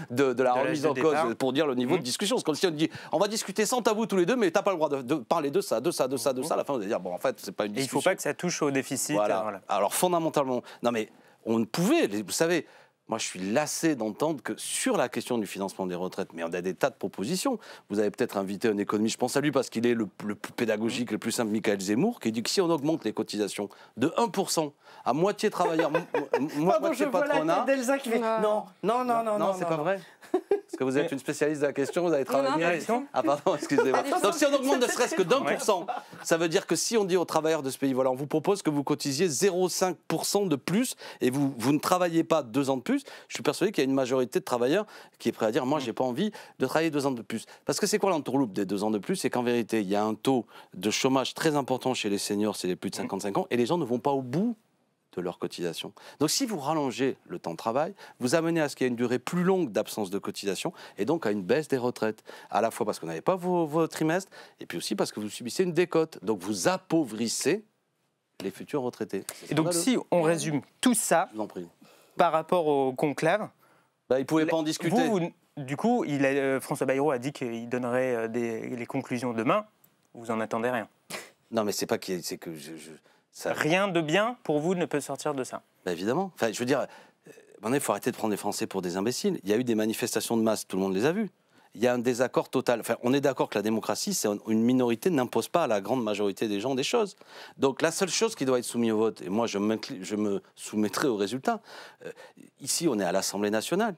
de la remise en cause, pour dire le niveau de discussion. C'est comme si on dit on va discuter sans tabou tous les deux, mais tu n'as pas le droit de parler de ça. À la fin, on va dire bon, en fait, c'est pas une discussion. Et il ne faut pas que ça touche au déficit. Voilà. Alors, fondamentalement, non, mais on ne pouvait, vous savez. Moi, je suis lassé d'entendre que sur la question du financement des retraites, mais on a des tas de propositions. Vous avez peut-être invité un économiste, je pense à lui parce qu'il est le plus pédagogique, le plus simple, Michael Zemmour, qui dit que si on augmente les cotisations de 1%, à moitié travailleurs, moitié patronat... d'Elsa qui fait non, c'est pas vrai. Parce que vous êtes une spécialiste de la question, vous avez travaillé la question. Ah pardon, excusez-moi. Donc si on augmente ne serait-ce que d'1%, ça veut dire que si on dit aux travailleurs de ce pays, voilà, on vous propose que vous cotisiez 0,5% de plus et vous ne travaillez pas 2 ans de plus, je suis persuadé qu'il y a une majorité de travailleurs qui est prêt à dire, moi j'ai pas envie de travailler 2 ans de plus. Parce que c'est quoi l'entourloupe des 2 ans de plus? C'est qu'en vérité, il y a un taux de chômage très important chez les seniors, c'est les plus de 55 ans, et les gens ne vont pas au bout de leur cotisation. Donc si vous rallongez le temps de travail, vous amenez à ce qu'il y ait une durée plus longue d'absence de cotisation et donc à une baisse des retraites. À la fois parce que vous n'avez pas vos trimestres et puis aussi parce que vous subissez une décote. Donc vous appauvrissez les futurs retraités. Et donc si on résume tout ça Je vous en prie. Par rapport au conclave... il ne pouvait pas en discuter. Du coup, François Bayrou a dit qu'il donnerait les conclusions demain. Vous n'en attendez rien? Non, mais c'est pas que... Ça... Rien de bien pour vous ne peut sortir de ça? Évidemment. Enfin, je veux dire, il faut arrêter de prendre les Français pour des imbéciles. Il y a eu des manifestations de masse, tout le monde les a vues. Il y a un désaccord total. Enfin, on est d'accord que la démocratie, c'est une minorité n'impose pas à la grande majorité des gens des choses. Donc la seule chose qui doit être soumise au vote, et moi je me soumettrai au résultat, ici on est à l'Assemblée nationale.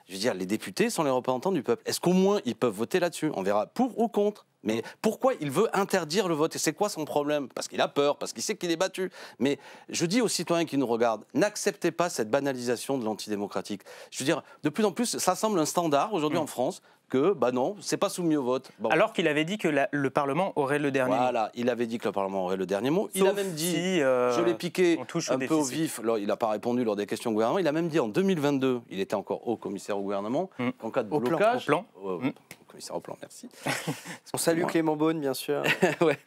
Je veux dire, les députés sont les représentants du peuple. Est-ce qu'au moins ils peuvent voter là-dessus? On verra pour ou contre. Mais pourquoi il veut interdire le vote? Et c'est quoi son problème? Parce qu'il a peur, parce qu'il sait qu'il est battu. Mais je dis aux citoyens qui nous regardent, n'acceptez pas cette banalisation de l'antidémocratique. Je veux dire, de plus en plus, ça semble un standard aujourd'hui en France que, non, c'est pas soumis au vote. Bon. Alors qu'il avait dit que le Parlement aurait le dernier mot. Voilà, il avait dit que le Parlement aurait le dernier mot. Il a même dit, je l'ai piqué un peu au vif, il n'a pas répondu lors des questions au gouvernement, il a même dit en 2022, il était encore haut commissaire au gouvernement, qu'en cas de blocage... Commissaire au plan, merci. On salue Clément Beaune, bien sûr. Ouais.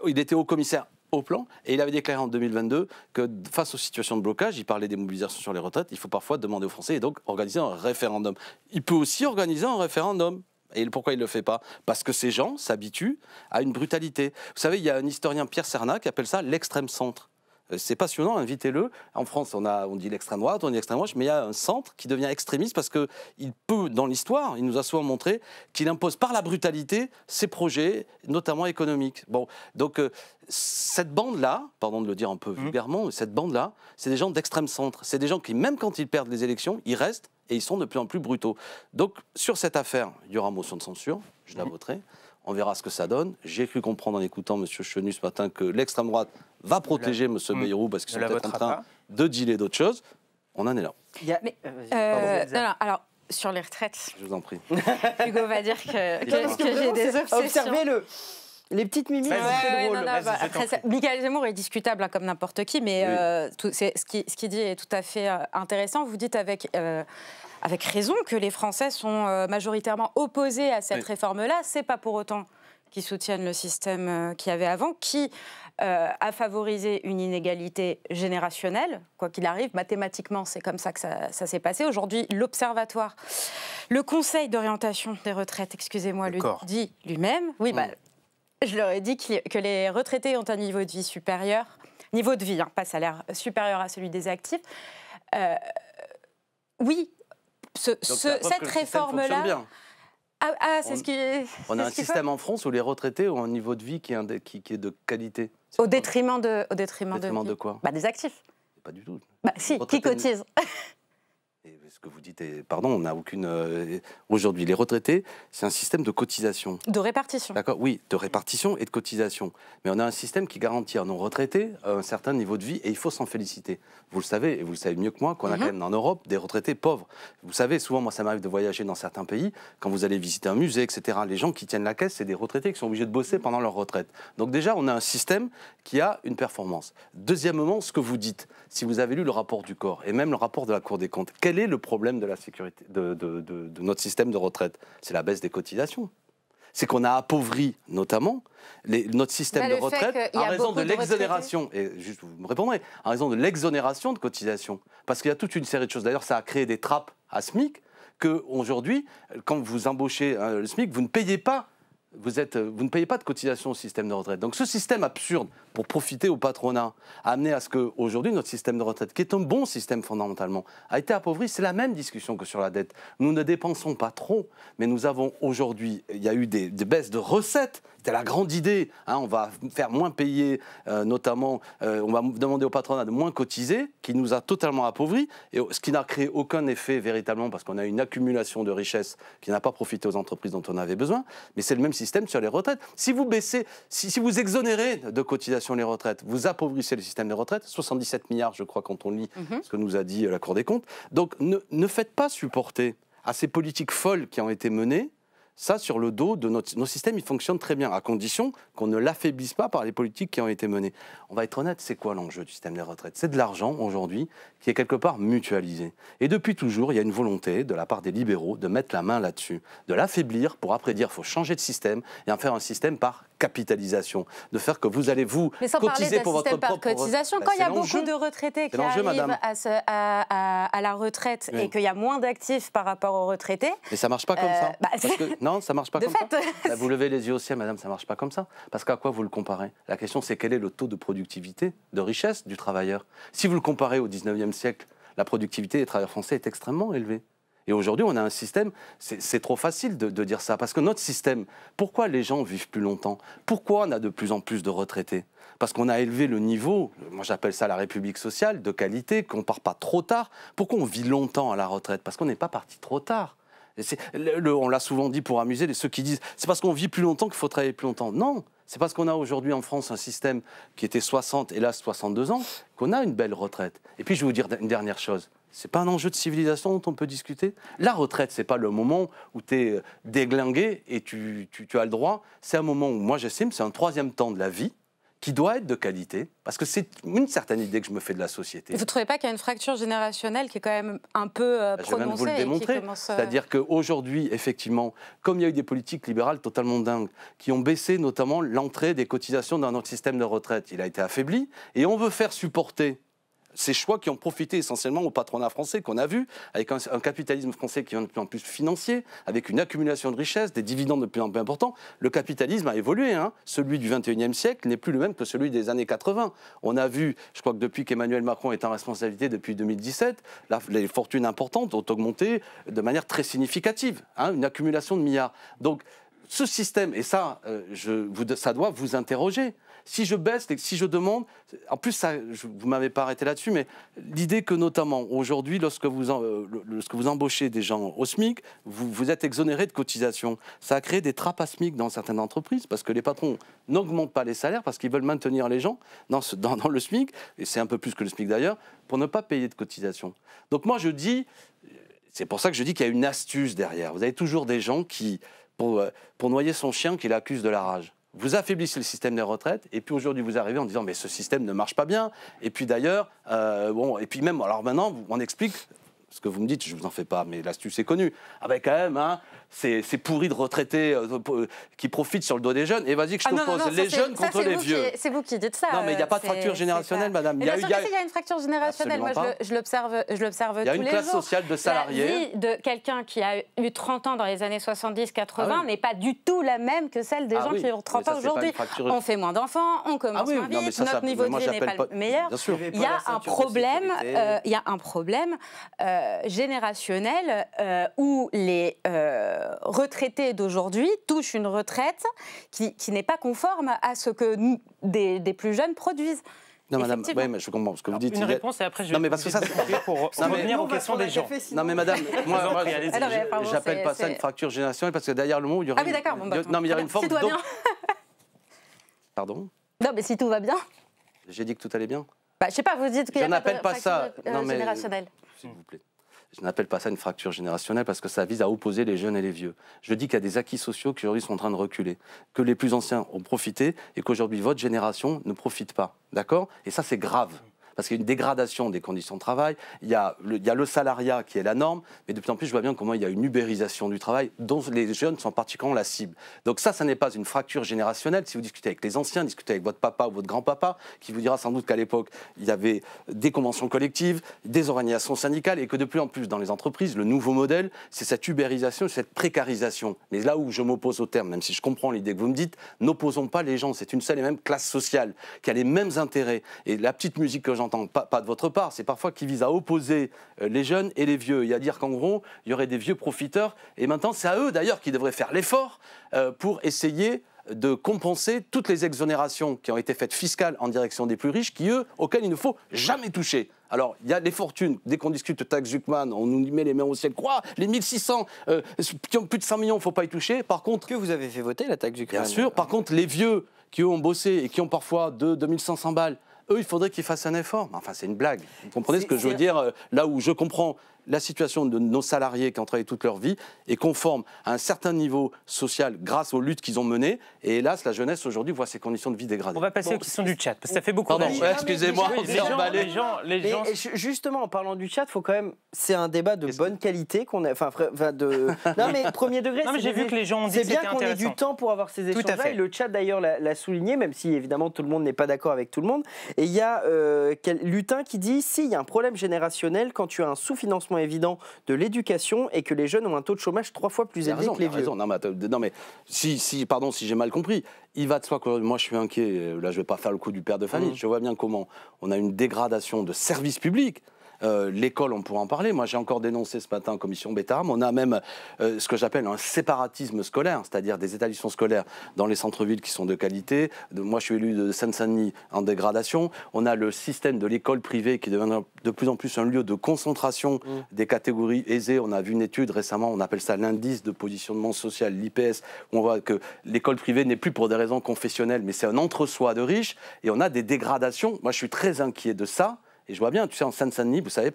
Il était haut commissaire au plan, et il avait déclaré en 2022 que face aux situations de blocage, il parlait des mobilisations sur les retraites, il faut parfois demander aux Français et donc organiser un référendum. Il peut aussi organiser un référendum. Et pourquoi il ne le fait pas? Parce que ces gens s'habituent à une brutalité. Vous savez, il y a un historien, Pierre Serna, qui appelle ça l'extrême centre. C'est passionnant, invitez-le. En France, on dit l'extrême droite, on dit l'extrême gauche, mais il y a un centre qui devient extrémiste parce qu'il peut, dans l'histoire, il nous a souvent montré qu'il impose par la brutalité ses projets, notamment économiques. Bon, donc cette bande-là, pardon de le dire un peu vulgairement, cette bande-là, c'est des gens d'extrême centre. C'est des gens qui, même quand ils perdent les élections, ils restent et ils sont de plus en plus brutaux. Donc, sur cette affaire, il y aura motion de censure, je la voterai. On verra ce que ça donne. J'ai cru comprendre en écoutant M. Chenu ce matin que l'extrême droite va protéger M. Bayrou parce qu'ils sont peut-être en train de dealer d'autres choses. On en est là. Alors, sur les retraites... Je vous en prie. Hugo va dire que j'ai des obsessions. Observez-le. Les petites mimiques, c'est drôle. Michael Zemmour est discutable comme n'importe qui, mais ce qu'il dit est tout à fait intéressant. Vous dites avec raison que les Français sont majoritairement opposés à cette réforme-là. C'est pas pour autant qu'ils soutiennent le système qu'il y avait avant, qui a favorisé une inégalité générationnelle, quoi qu'il arrive. Mathématiquement, c'est comme ça que ça s'est passé. Aujourd'hui, l'Observatoire, le Conseil d'orientation des retraites, excusez-moi, le dit lui-même. Oui, je leur ai dit que les retraités ont un niveau de vie supérieur, niveau de vie, pas salaire, supérieur à celui des actifs. Oui, cette réforme-là... c'est ce qui... On a un système en France où les retraités ont un niveau de vie qui est de qualité. Au détriment de quoi? Des actifs. pas du tout. Bah si, qui cotise. Et ce que vous dites, pardon, on n'a aucune... Aujourd'hui, les retraités, c'est un système de cotisation. De répartition. D'accord, oui, de répartition et de cotisation. Mais on a un système qui garantit à nos retraités un certain niveau de vie et il faut s'en féliciter. Vous le savez, et vous le savez mieux que moi, qu'on a quand même en Europe des retraités pauvres. Vous savez, souvent, moi, ça m'arrive de voyager dans certains pays, quand vous allez visiter un musée, etc., les gens qui tiennent la caisse, c'est des retraités qui sont obligés de bosser pendant leur retraite. Donc déjà, on a un système qui a une performance. Deuxièmement, ce que vous dites, si vous avez lu le rapport du corps et même le rapport de la Cour des comptes, quel est le problème de la sécurité de notre système de retraite? C'est la baisse des cotisations. C'est qu'on a appauvri notamment notre système de retraite en raison de l'exonération. Et juste, vous me répondrez, en raison de l'exonération de cotisation. Parce qu'il y a toute une série de choses. D'ailleurs, ça a créé des trappes à SMIC qu'aujourd'hui, quand vous embauchez le SMIC, vous ne payez pas. Vous ne payez pas de cotisation au système de retraite. Donc ce système absurde, pour profiter au patronat, a amené à ce qu'aujourd'hui, notre système de retraite, qui est un bon système fondamentalement, a été appauvri. C'est la même discussion que sur la dette. Nous ne dépensons pas trop, mais nous avons aujourd'hui, il y a eu des baisses de recettes. C'était la grande idée. Hein, on va faire moins payer, notamment, on va demander au patronat de moins cotiser, qui nous a totalement appauvris, et ce qui n'a créé aucun effet véritablement, parce qu'on a une accumulation de richesses qui n'a pas profité aux entreprises dont on avait besoin, mais c'est le même système sur les retraites. Si vous baissez, si vous exonérez de cotisation les retraites, vous appauvrissez le système des retraites, 77 milliards, je crois, quand on lit ce que nous a dit la Cour des comptes. Donc ne faites pas supporter à ces politiques folles qui ont été menées, ça, sur le dos de nos systèmes, ils fonctionnent très bien, à condition qu'on ne l'affaiblisse pas par les politiques qui ont été menées. On va être honnête, c'est quoi l'enjeu du système des retraites? C'est de l'argent, aujourd'hui, qui est quelque part mutualisé. Et depuis toujours, il y a une volonté, de la part des libéraux, de mettre la main là-dessus, de l'affaiblir pour après dire qu'il faut changer de système et en faire un système par capitalisation, de faire que vous allez vous cotiser pour votre propre... cotisation, quand il y a beaucoup de retraités qui arrivent à la retraite et qu'il y a moins d'actifs par rapport aux retraités... Mais ça ne marche pas comme ça. Parce que, non, ça ne marche pas comme ça. Vous levez les yeux au ciel, madame, ça ne marche pas comme ça. Parce qu'à quoi vous le comparez? La question, c'est quel est le taux de productivité, de richesse du travailleur? Si vous le comparez au 19e siècle, la productivité des travailleurs français est extrêmement élevée. Et aujourd'hui, on a un système, c'est trop facile de dire ça, parce que notre système, pourquoi les gens vivent plus longtemps? Pourquoi on a de plus en plus de retraités? Parce qu'on a élevé le niveau, moi j'appelle ça la République sociale, de qualité, qu'on ne part pas trop tard. Pourquoi on vit longtemps à la retraite? Parce qu'on n'est pas parti trop tard. On l'a souvent dit pour amuser, ceux qui disent c'est parce qu'on vit plus longtemps qu'il faut travailler plus longtemps. Non, c'est parce qu'on a aujourd'hui en France un système qui était 60, hélas 62 ans, qu'on a une belle retraite. Et puis je vais vous dire une dernière chose. C'est pas un enjeu de civilisation dont on peut discuter. La retraite, c'est pas le moment où tu es déglingué et tu as le droit. C'est un moment où, moi j'estime, c'est un troisième temps de la vie qui doit être de qualité, parce que c'est une certaine idée que je me fais de la société. Vous ne trouvez pas qu'il y a une fracture générationnelle qui est quand même un peu prononcée? Je vais même vous le démontrer. C'est-à-dire qu'aujourd'hui, effectivement, comme il y a eu des politiques libérales totalement dingues, qui ont baissé notamment l'entrée des cotisations dans notre système de retraite, il a été affaibli, et on veut faire supporter ces choix qui ont profité essentiellement au patronat français qu'on a vu, avec un capitalisme français qui est de plus en plus financier, avec une accumulation de richesses, des dividendes de plus en plus importants. Le capitalisme a évolué. Hein. Celui du 21e siècle n'est plus le même que celui des années 80. On a vu, je crois que depuis qu'Emmanuel Macron est en responsabilité depuis 2017, les fortunes importantes ont augmenté de manière très significative, hein, une accumulation de milliards. Donc ce système, et ça, ça doit vous interroger. Si je baisse, si je demande, en plus, vous ne m'avez pas arrêté là-dessus, mais l'idée que notamment aujourd'hui, lorsque vous embauchez des gens au SMIC, vous êtes exonéré de cotisations. Ça a créé des trappes à SMIC dans certaines entreprises, parce que les patrons n'augmentent pas les salaires, parce qu'ils veulent maintenir les gens dans le SMIC, et c'est un peu plus que le SMIC d'ailleurs, pour ne pas payer de cotisations. Donc moi je dis, c'est pour ça que je dis qu'il y a une astuce derrière. Vous avez toujours des gens qui, pour noyer son chien, qui l'accusent de la rage. Vous affaiblissez le système des retraites, et puis aujourd'hui vous arrivez en disant mais ce système ne marche pas bien. Et puis d'ailleurs, et puis même, alors maintenant on explique ce que vous me dites, je vous en fais pas, mais l'astuce est connue. Ah ben quand même, hein, c'est pourri de retraités qui profitent sur le dos des jeunes. Et vas-y que je t'oppose les jeunes contre les vieux. C'est vous qui dites ça. Non mais il n'y a pas de fracture générationnelle, madame. Bien sûr qu'il y a une fracture générationnelle. Moi je l'observe tous les jours. Il y a une classe sociale de salariés. La vie de quelqu'un qui a eu 30 ans dans les années 70-80 n'est pas du tout la même que celle des gens qui ont 30 ans aujourd'hui. On fait moins d'enfants, on commence moins vite, notre niveau de vie n'est pas le meilleur. Il y a un problème générationnel où les retraités d'aujourd'hui touchent une retraite qui n'est pas conforme à ce que des plus jeunes produisent. Non, madame, Effectivement. ouais, mais je comprends ce que vous dites. Une réponse et après je vais Non, mais parce que ça, pour revenir aux questions des gens. Non, mais madame, moi, vous en prie, allez-y. Ah non, mais pardon, j'appelle pas ça c'est- une fracture générationnelle parce que derrière le mot, il y aurait. Ah oui, d'accord. Bon, bah, Non, mais il y aurait une si forme tout va bien. Pardon. Non, mais si tout va bien. J'ai dit que tout allait bien. Bah, je sais pas, vous dites qu'il y Je a n'appelle pas ça. fracture, Non, mais- générationnelle. S'il vous plaît. Je n'appelle pas ça une fracture générationnelle parce que ça vise à opposer les jeunes et les vieux. Je dis qu'il y a des acquis sociaux qui aujourd'hui sont en train de reculer, que les plus anciens ont profité et qu'aujourd'hui votre génération ne profite pas. D'accord ? Et ça, c'est grave. Parce qu'il y a une dégradation des conditions de travail, il y a le salariat qui est la norme, mais de plus en plus, je vois bien comment il y a une ubérisation du travail dont les jeunes sont particulièrement la cible. Donc ça n'est pas une fracture générationnelle. Si vous discutez avec les anciens, discutez avec votre papa ou votre grand-papa, qui vous dira sans doute qu'à l'époque, il y avait des conventions collectives, des organisations syndicales, et que de plus en plus dans les entreprises, le nouveau modèle, c'est cette ubérisation, cette précarisation. Mais là où je m'oppose au terme, même si je comprends l'idée que vous me dites, n'opposons pas les gens. C'est une seule et même classe sociale qui a les mêmes intérêts. Et la petite musique que j'entends, pas de votre part, c'est parfois qui vise à opposer les jeunes et les vieux, et à dire qu'en gros, il y aurait des vieux profiteurs, et maintenant c'est à eux d'ailleurs qui devraient faire l'effort pour essayer de compenser toutes les exonérations qui ont été faites fiscales en direction des plus riches, auxquels il ne faut jamais toucher. Alors, il y a les fortunes, dès qu'on discute de taxe Zuckman, on nous met les mains au ciel, quoi, les 1600 qui ont plus de 100 millions, il ne faut pas y toucher. Par contre, Que vous avez fait voter la taxe Zuckman. bien sûr, par contre, les vieux qui eux ont bossé et qui ont parfois 2500 balles, eux, il faudrait qu'ils fassent un effort. Enfin, c'est une blague. Vous comprenez ce que je veux dire? Là où je comprends la situation de nos salariés qui ont travaillé toute leur vie est conforme à un certain niveau social grâce aux luttes qu'ils ont menées. Et hélas, la jeunesse aujourd'hui voit ses conditions de vie dégradées. On va passer aux questions du chat, parce que ça fait beaucoup Pardon, réagir. excusez-moi, on s'est emballé. Les gens, Justement, en parlant du chat, faut quand même. C'est un débat de bonne qualité qu'on a. Enfin, de. Non, mais premier degré. Non, mais j'ai vu que les gens ont dit c'est que bien c'était qu'on ait intéressant. du temps pour avoir ces Tout à échanges-là. fait. Et le chat d'ailleurs l'a souligné, même si évidemment tout le monde n'est pas d'accord avec tout le monde. Et il y a Lutin qui dit si il y a un problème générationnel quand tu as un sous-financement évident de l'éducation et que les jeunes ont un taux de chômage 3 fois plus élevé que les vieux. Non, mais pardon, si j'ai mal compris, il va de soi que moi je suis inquiet. Là, je vais pas faire le coup du père de famille. Je vois bien comment on a une dégradation de services publics. L'école, on pourra en parler. Moi, j'ai encore dénoncé ce matin en commission Bétarame. On a même ce que j'appelle un séparatisme scolaire, c'est-à-dire des établissements scolaires dans les centres-villes qui sont de qualité. Moi, je suis élu de Seine-Saint-Denis en dégradation. On a le système de l'école privée qui devient de plus en plus un lieu de concentration des catégories aisées. On a vu une étude récemment, on appelle ça l'indice de positionnement social, l'IPS, où on voit que l'école privée n'est plus pour des raisons confessionnelles, mais c'est un entre-soi de riches. Et on a des dégradations. Moi, je suis très inquiet de ça. Et je vois bien, tu sais, en Seine-Saint-Denis, vous savez,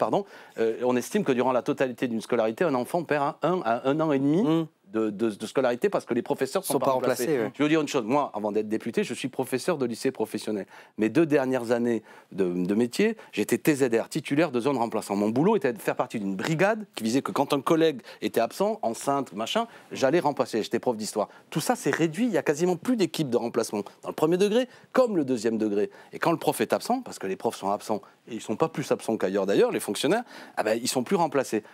on estime que durant la totalité d'une scolarité, un enfant perd 1 à 1 an et demi de scolarité parce que les professeurs sont pas remplacés. Ouais. Je veux dire une chose, moi, avant d'être député, je suis professeur de lycée professionnel. Mes 2 dernières années de métier, j'étais TZR, titulaire de zone remplaçant. Mon boulot était de faire partie d'une brigade qui visait que quand un collègue était absent, enceinte, machin, j'allais remplacer. J'étais prof d'histoire. Tout ça, c'est réduit. Il n'y a quasiment plus d'équipe de remplacement dans le premier degré comme le deuxième degré. Et quand le prof est absent, parce que les profs sont absents, et ils ne sont pas plus absents qu'ailleurs d'ailleurs, les fonctionnaires, ils ne sont plus remplacés.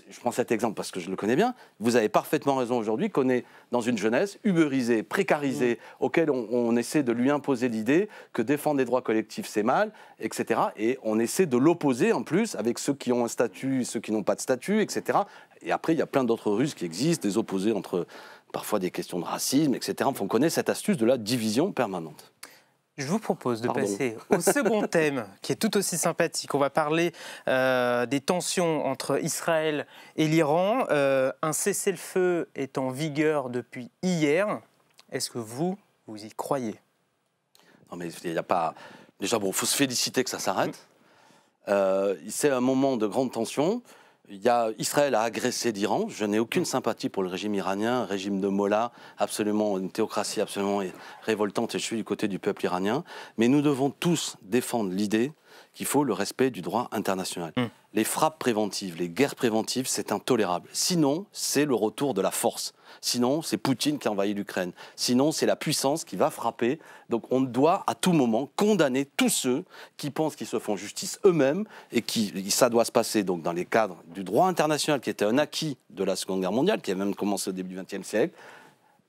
Je prends cet exemple parce que je le connais bien. Vous avez parfaitement raison aujourd'hui qu'on est dans une jeunesse ubérisée, précarisée, auquel on essaie de lui imposer l'idée que défendre les droits collectifs, c'est mal, etc. Et on essaie de l'opposer en plus avec ceux qui ont un statut et ceux qui n'ont pas de statut, etc. Et après, il y a plein d'autres ruses qui existent, des opposés entre parfois des questions de racisme, etc. Enfin, on connaît cette astuce de la division permanente. Je vous propose de passer au second thème, qui est tout aussi sympathique. On va parler des tensions entre Israël et l'Iran. Un cessez-le-feu est en vigueur depuis hier. Est-ce que vous y croyez? Non, mais il n'y a pas... Déjà, il faut se féliciter que ça s'arrête. C'est un moment de grande tension. Israël a agressé l'Iran. Je n'ai aucune sympathie pour le régime iranien, un régime de Mollah, absolument une théocratie absolument révoltante, et je suis du côté du peuple iranien. Mais nous devons tous défendre l'idée qu'il faut le respect du droit international. Les frappes préventives, les guerres préventives, c'est intolérable. Sinon, c'est le retour de la force. Sinon, c'est Poutine qui envahit l'Ukraine. Sinon, c'est la puissance qui va frapper. Donc, on doit à tout moment condamner tous ceux qui pensent qu'ils se font justice eux-mêmes et ça doit se passer donc dans les cadres du droit international qui était un acquis de la Seconde Guerre mondiale, qui a même commencé au début du XXe siècle.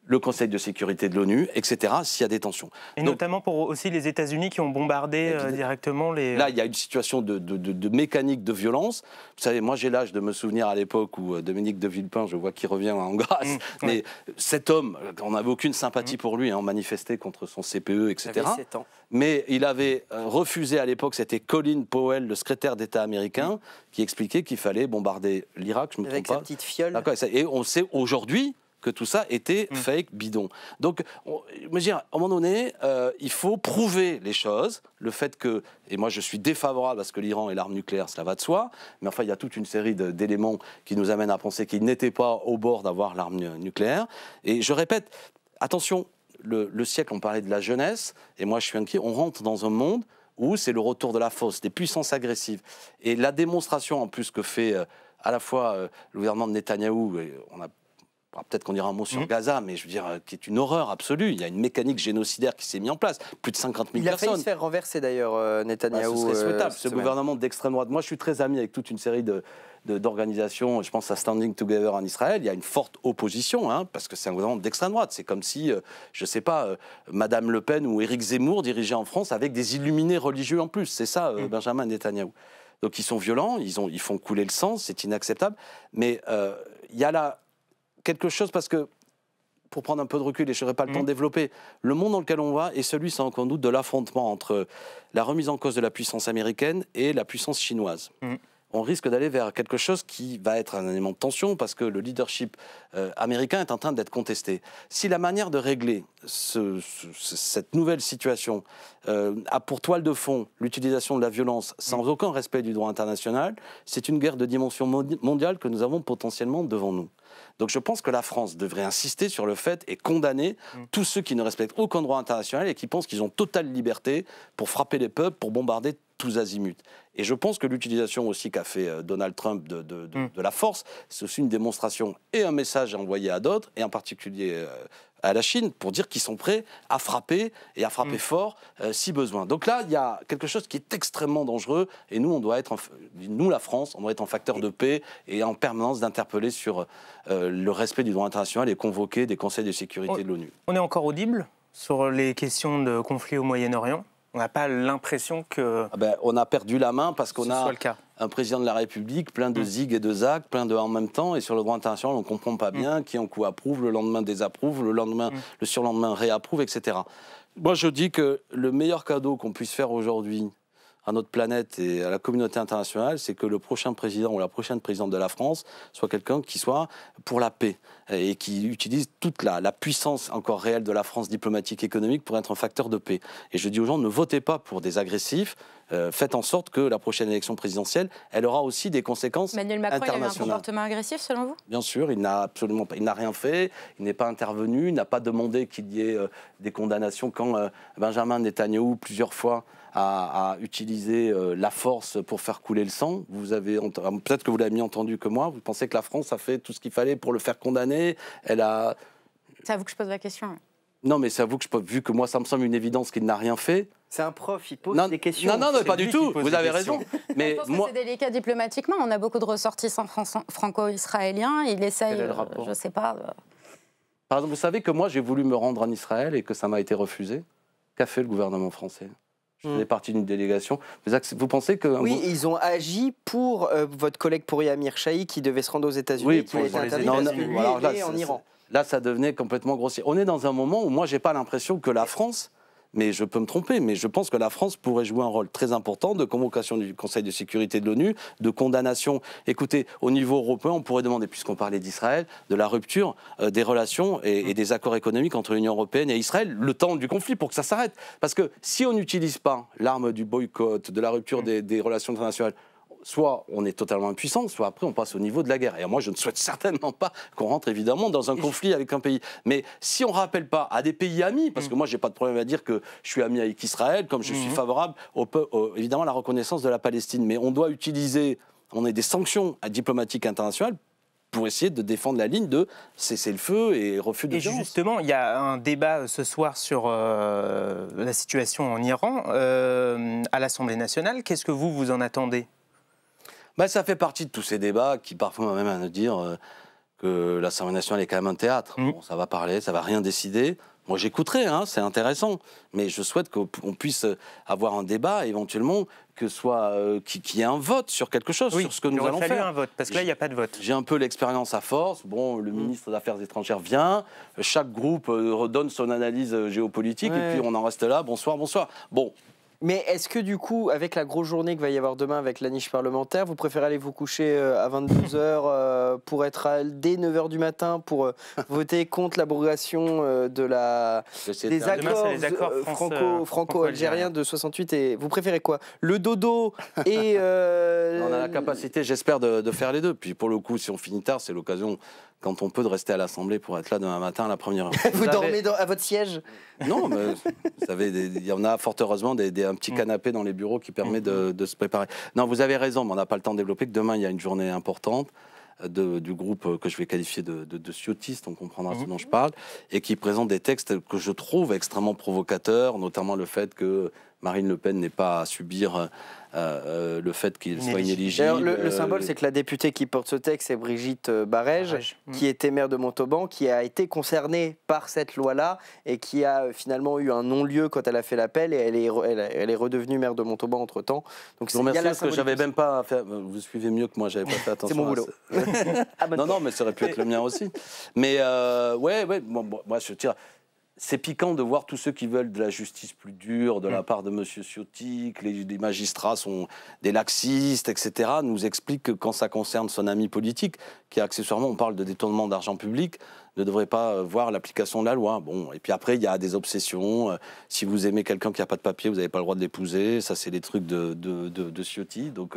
le Conseil de sécurité de l'ONU, etc., s'il y a des tensions. Et Donc, notamment pour aussi les États-Unis qui ont bombardé directement les... Là, il y a une situation de mécanique de violence. Vous savez, moi, j'ai l'âge de me souvenir à l'époque où Dominique de Villepin, je vois qu'il revient en grâce, mais cet homme, on n'avait aucune sympathie pour lui, hein, manifestait contre son CPE, etc. Il avait 7 ans. Mais il avait refusé à l'époque, c'était Colin Powell, le secrétaire d'État américain, qui expliquait qu'il fallait bombarder l'Irak, je ne me trompe pas. Avec sa petite fiole. D'accord, et on sait aujourd'hui que tout ça était fake, bidon. Donc, je veux dire, à un moment donné, il faut prouver les choses. Le fait que, et moi je suis défavorable à ce que l'Iran ait l'arme nucléaire, cela va de soi, mais enfin il y a toute une série d'éléments qui nous amènent à penser qu'il n'était pas au bord d'avoir l'arme nucléaire. Et je répète, attention, le siècle, on parlait de la jeunesse, et moi je suis inquiet, on rentre dans un monde où c'est le retour de la force, des puissances agressives. Et la démonstration en plus que fait à la fois le gouvernement de Netanyahou, on a peut-être qu'on dira un mot sur Gaza, mais je veux dire, qui est une horreur absolue. Il y a une mécanique génocidaire qui s'est mise en place. Plus de 50 000 personnes. Il a failli se faire renverser d'ailleurs, Netanyahou. Ce serait souhaitable, ce gouvernement d'extrême droite. Moi, je suis très ami avec toute une série d'organisations. Je pense à Standing Together en Israël. Il y a une forte opposition, hein, parce que c'est un gouvernement d'extrême droite. C'est comme si, je ne sais pas, Madame Le Pen ou Éric Zemmour dirigeaient en France avec des illuminés religieux en plus. C'est ça, Benjamin Netanyahou. Donc, ils sont violents, ils font couler le sang, c'est inacceptable. Mais il y a là quelque chose, parce que, pour prendre un peu de recul, et je n'aurai pas le temps de développer, le monde dans lequel on va est celui, sans aucun doute, de l'affrontement entre la remise en cause de la puissance américaine et la puissance chinoise. On risque d'aller vers quelque chose qui va être un élément de tension, parce que le leadership américain est en train d'être contesté. Si la manière de régler cette nouvelle situation a pour toile de fond l'utilisation de la violence sans aucun respect du droit international, c'est une guerre de dimension mondiale que nous avons potentiellement devant nous. Donc je pense que la France devrait insister sur le fait et condamner tous ceux qui ne respectent aucun droit international et qui pensent qu'ils ont totale liberté pour frapper les peuples, pour bombarder tous azimuts. Et je pense que l'utilisation aussi qu'a fait Donald Trump de la force, c'est aussi une démonstration et un message envoyé à d'autres, et en particulier à la Chine, pour dire qu'ils sont prêts à frapper, et à frapper fort si besoin. Donc là, il y a quelque chose qui est extrêmement dangereux, et nous, on doit être, nous, la France, on doit être en facteur de paix, et en permanence d'interpeller sur le respect du droit international et convoquer des conseils de sécurité de l'ONU. On est encore audible sur les questions de conflit au Moyen-Orient? On n'a pas l'impression que... on a perdu la main parce qu'on a le cas. Un président de la République plein de zig et de zag, plein de en même temps, et sur le droit international, on ne comprend pas bien qui en coup approuve, le lendemain désapprouve, le surlendemain réapprouve, etc. Moi, je dis que le meilleur cadeau qu'on puisse faire aujourd'hui à notre planète et à la communauté internationale, c'est que le prochain président ou la prochaine présidente de la France soit quelqu'un qui soit pour la paix et qui utilise toute la puissance encore réelle de la France diplomatique, économique pour être un facteur de paix. Et je dis aux gens, ne votez pas pour des agressifs, faites en sorte que la prochaine élection présidentielle, elle aura aussi des conséquences internationales. Emmanuel Macron, il a eu un comportement agressif selon vous? Bien sûr, il n'a absolument pas, il n'a rien fait, il n'est pas intervenu, il n'a pas demandé qu'il y ait des condamnations quand Benjamin Netanyahou, plusieurs fois, à utiliser la force pour faire couler le sang. Vous avez peut-être que vous l'avez mieux entendu que moi. Vous pensez que la France a fait tout ce qu'il fallait pour le faire condamner. Elle a. C'est à vous que je pose la question. Non, mais c'est à vous que vu que moi, ça me semble une évidence qu'il n'a rien fait. C'est un prof, il pose des questions. Non, pas du tout. Vous avez raison. Mais je pense que c'est délicat diplomatiquement. On a beaucoup de ressortissants franco-israéliens. Il essaye, je ne sais pas. Par exemple, vous savez que moi, j'ai voulu me rendre en Israël et que ça m'a été refusé. Qu'a fait le gouvernement français ? Je faisais partie d'une délégation. Vous pensez que... Oui, ils ont agi pour votre collègue Pouria Amirchaï qui devait se rendre aux États-Unis. Oui, pour les interdits parce que lui est en Iran. Là, ça devenait complètement grossier. On est dans un moment où moi, je n'ai pas l'impression que la France, mais je peux me tromper, mais je pense que la France pourrait jouer un rôle très important de convocation du Conseil de sécurité de l'ONU, de condamnation. Écoutez, au niveau européen, on pourrait demander, puisqu'on parlait d'Israël, de la rupture des relations et des accords économiques entre l'Union européenne et Israël, le temps du conflit, pour que ça s'arrête. Parce que si on n'utilise pas l'arme du boycott, de la rupture des relations internationales, soit on est totalement impuissant, soit après on passe au niveau de la guerre. Et moi, je ne souhaite certainement pas qu'on rentre évidemment dans un conflit avec un pays. Mais si on ne rappelle pas à des pays amis, parce que moi, je n'ai pas de problème à dire que je suis ami avec Israël, comme je suis favorable évidemment à la reconnaissance de la Palestine, mais on doit utiliser, on a des sanctions diplomatiques internationales pour essayer de défendre la ligne de cesser le feu et refus de violence. Et justement, il y a un débat ce soir sur la situation en Iran à l'Assemblée nationale. Qu'est-ce que vous en attendez ? Ça fait partie de tous ces débats qui parfois m'amènent à nous dire que l'Assemblée nationale est quand même un théâtre. Bon, ça va parler, ça va rien décider. Moi, j'écouterai, hein, c'est intéressant. Mais je souhaite qu'on puisse avoir un débat, éventuellement, qu'il y ait un vote sur quelque chose, sur ce que nous allons faire. Un vote, parce que là, il n'y a pas de vote. J'ai un peu l'expérience à force. Bon, le ministre des Affaires étrangères vient, chaque groupe redonne son analyse géopolitique, et puis on en reste là, bonsoir, bonsoir. Bon. Mais est-ce que du coup, avec la grosse journée qu'il va y avoir demain avec la niche parlementaire, vous préférez aller vous coucher à 22h pour être dès 9h du matin pour voter contre l'abrogation des accords franco-algériens de 68 et vous préférez quoi? Le dodo et... On a la capacité, j'espère, de faire les deux. Puis pour le coup, si on finit tard, c'est l'occasion, quand on peut, de rester à l'Assemblée pour être là demain matin à la première heure. Vous dormez à votre siège? Non, mais vous savez, il y en a fort heureusement un petit canapé dans les bureaux qui permet de se préparer. Non, vous avez raison, mais on n'a pas le temps de développer, que demain, il y a une journée importante du groupe que je vais qualifier de ciotiste, on comprendra ce dont je parle, et qui présente des textes que je trouve extrêmement provocateurs, notamment le fait que Marine Le Pen n'ait pas à subir le fait qu'il soit inéligible. Le symbole, c'est que la députée qui porte ce texte, c'est Brigitte Barège, qui était maire de Montauban, qui a été concernée par cette loi-là et qui a finalement eu un non-lieu quand elle a fait l'appel et elle est redevenue maire de Montauban entre-temps. Donc, je vous remercie parce que j'avais même pas fait... Vous suivez mieux que moi, j'avais pas fait attention. C'est mon boulot. Non, mais ça aurait pu être le mien aussi. Mais moi, je tire... C'est piquant de voir tous ceux qui veulent de la justice plus dure de la part de M. Ciotti, que les magistrats sont des laxistes, etc., nous expliquent que quand ça concerne son ami politique, qui accessoirement, on parle de détournement d'argent public, ne devrait pas voir l'application de la loi. Bon, et puis après, il y a des obsessions. Si vous aimez quelqu'un qui n'a pas de papier, vous n'avez pas le droit de l'épouser. Ça, c'est les trucs de Ciotti. Donc,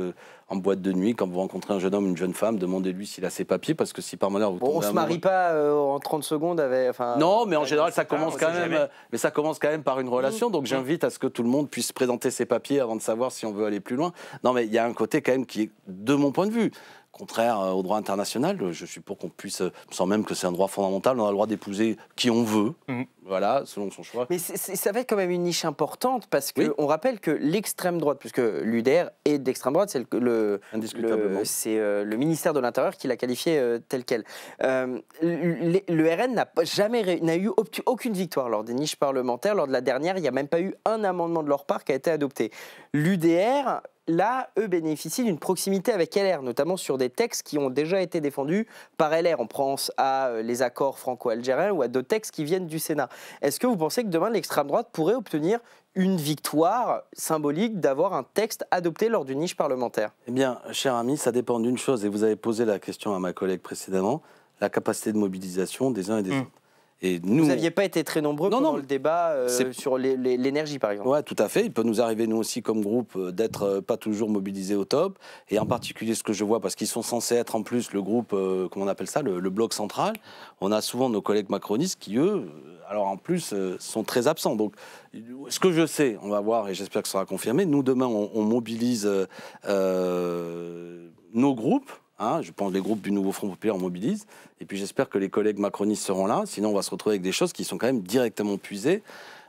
en boîte de nuit, quand vous rencontrez un jeune homme, une jeune femme, demandez-lui s'il a ses papiers, parce que si par malheur vous tombez on se marie pas en 30 secondes avec... Non, mais en général, ça commence quand même. Mais ça commence quand même par une relation. Donc, j'invite à ce que tout le monde puisse présenter ses papiers avant de savoir si on veut aller plus loin. Non, mais il y a un côté quand même qui est, de mon point de vue, contraire au droit international. Je suis pour qu'on puisse, sans même que c'est un droit fondamental, on a le droit d'épouser qui on veut, voilà, selon son choix. Mais ça va être quand même une niche importante, parce qu'on rappelle que l'extrême droite, puisque l'UDR est d'extrême droite, c'est le ministère de l'Intérieur qui l'a qualifié tel quel. Le RN n'a eu aucune victoire lors des niches parlementaires. Lors de la dernière, il n'y a même pas eu un amendement de leur part qui a été adopté. L'UDR... Là, eux bénéficient d'une proximité avec LR, notamment sur des textes qui ont déjà été défendus par LR. On pense à les accords franco-algériens ou à d'autres textes qui viennent du Sénat. Est-ce que vous pensez que demain, l'extrême droite pourrait obtenir une victoire symbolique d'avoir un texte adopté lors d'une niche parlementaire? Eh bien, cher ami, ça dépend d'une chose, et vous avez posé la question à ma collègue précédemment, la capacité de mobilisation des uns et des autres. Et nous, vous n'aviez pas été très nombreux pendant le débat sur l'énergie, par exemple. Oui, tout à fait. Il peut nous arriver, nous aussi, comme groupe, d'être pas toujours mobilisés au top. Et en particulier, ce que je vois, parce qu'ils sont censés être en plus le groupe, comment on appelle ça, le bloc central, on a souvent nos collègues macronistes qui, eux, alors en plus, sont très absents. Donc, ce que je sais, on va voir, et j'espère que ce sera confirmé, nous, demain, on mobilise nos groupes. Je pense que les groupes du Nouveau Front Populaire en mobilisent. Et puis j'espère que les collègues macronistes seront là. Sinon, on va se retrouver avec des choses qui sont quand même directement puisées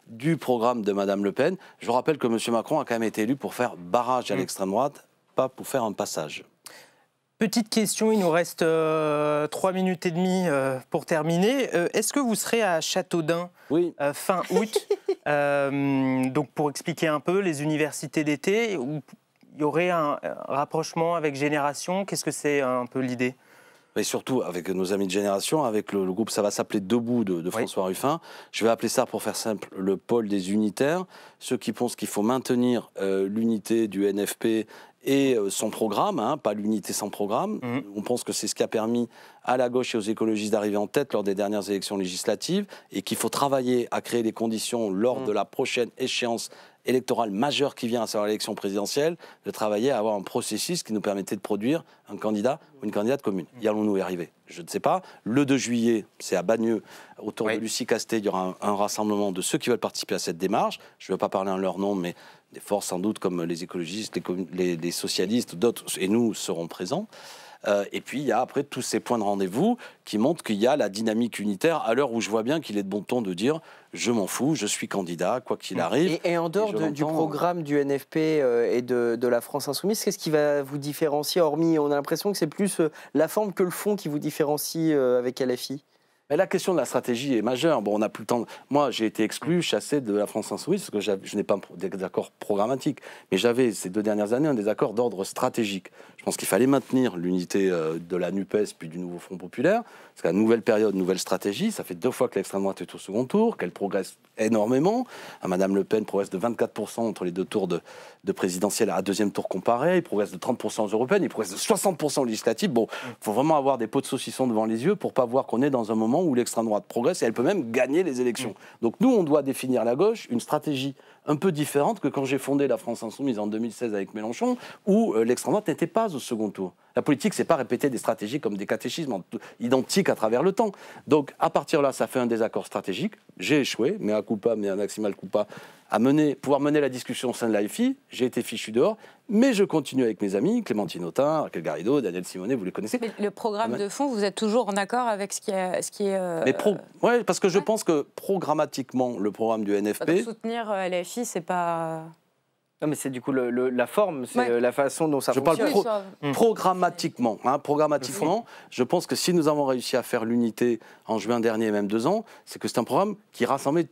du programme de Mme Le Pen. Je vous rappelle que M. Macron a quand même été élu pour faire barrage à l'extrême droite, pas pour faire un passage. Petite question, il nous reste 3 minutes et demie pour terminer. Est-ce que vous serez à Châteaudun fin août donc pour expliquer un peu les universités d'été, il y aurait un rapprochement avec Génération. Qu'est-ce que c'est un peu l'idée? Et surtout avec nos amis de Génération, avec le groupe, ça va s'appeler Debout de François Ruffin. Je vais appeler ça, pour faire simple, le pôle des unitaires. Ceux qui pensent qu'il faut maintenir l'unité du NFP et son programme, pas l'unité sans programme. On pense que c'est ce qui a permis à la gauche et aux écologistes d'arriver en tête lors des dernières élections législatives, et qu'il faut travailler à créer les conditions lors de la prochaine échéance électorale majeure qui vient, à savoir l'élection présidentielle, de travailler à avoir un processus qui nous permettait de produire un candidat ou une candidate commune. Y allons-nous y arriver? Je ne sais pas. Le 2 juillet, c'est à Bagneux, autour de Lucie Castet, il y aura un rassemblement de ceux qui veulent participer à cette démarche. Je ne veux pas parler en leur nom, mais des forces sans doute comme les écologistes, les socialistes, d'autres, et nous serons présents. Et puis, il y a après tous ces points de rendez-vous qui montrent qu'il y a la dynamique unitaire à l'heure où je vois bien qu'il est de bon ton de dire je m'en fous, je suis candidat, quoi qu'il arrive. Et en dehors du programme du NFP et de la France Insoumise, qu'est-ce qui va vous différencier, hormis, on a l'impression que c'est plus la forme que le fond qui vous différencie avec LFI? Mais la question de la stratégie est majeure. Bon, on n'a plus le temps. Moi, j'ai été exclu, chassé de la France Insoumise parce que je n'ai pas des désaccords programmatiques. Mais j'avais, ces 2 dernières années, un désaccord d'ordre stratégique. Je pense qu'il fallait maintenir l'unité de la NUPES puis du nouveau Front populaire. Parce qu'à nouvelle période, nouvelle stratégie. Ça fait 2 fois que l'extrême droite est au second tour, qu'elle progresse énormément. Madame Le Pen progresse de 24% entre les 2 tours de présidentielle à 2e tour comparé. Il progresse de 30% aux européennes. Il progresse de 60% aux législatives. Bon, il faut vraiment avoir des pots de saucisson devant les yeux pour ne pas voir qu'on est dans un moment où l'extrême droite progresse et elle peut même gagner les élections. Donc nous, on doit définir la gauche une stratégie un peu différente que quand j'ai fondé la France Insoumise en 2016 avec Mélenchon, où l'extrême droite n'était pas au second tour. La politique, c'est pas répéter des stratégies comme des catéchismes identiques à travers le temps. Donc à partir de là, ça fait un désaccord stratégique. J'ai échoué, mais à culpa, mais à maximal culpa, à pouvoir mener la discussion au sein de l'AFI. J'ai été fichu dehors, mais je continue avec mes amis, Clémentine Autain, Raquel Garrido, Daniel Simonet, vous les connaissez. Mais le programme de fond, vous êtes toujours en accord avec ce qui est ouais, parce que je pense que programmatiquement, le programme du NFP... Donc soutenir LFI, c'est pas... Non, mais c'est du coup la forme, c'est la façon dont ça fonctionne. Je parle programmatiquement. Programmatiquement, je pense que si nous avons réussi à faire l'unité en juin dernier, même 2 ans, c'est que c'est un programme qui rassemblait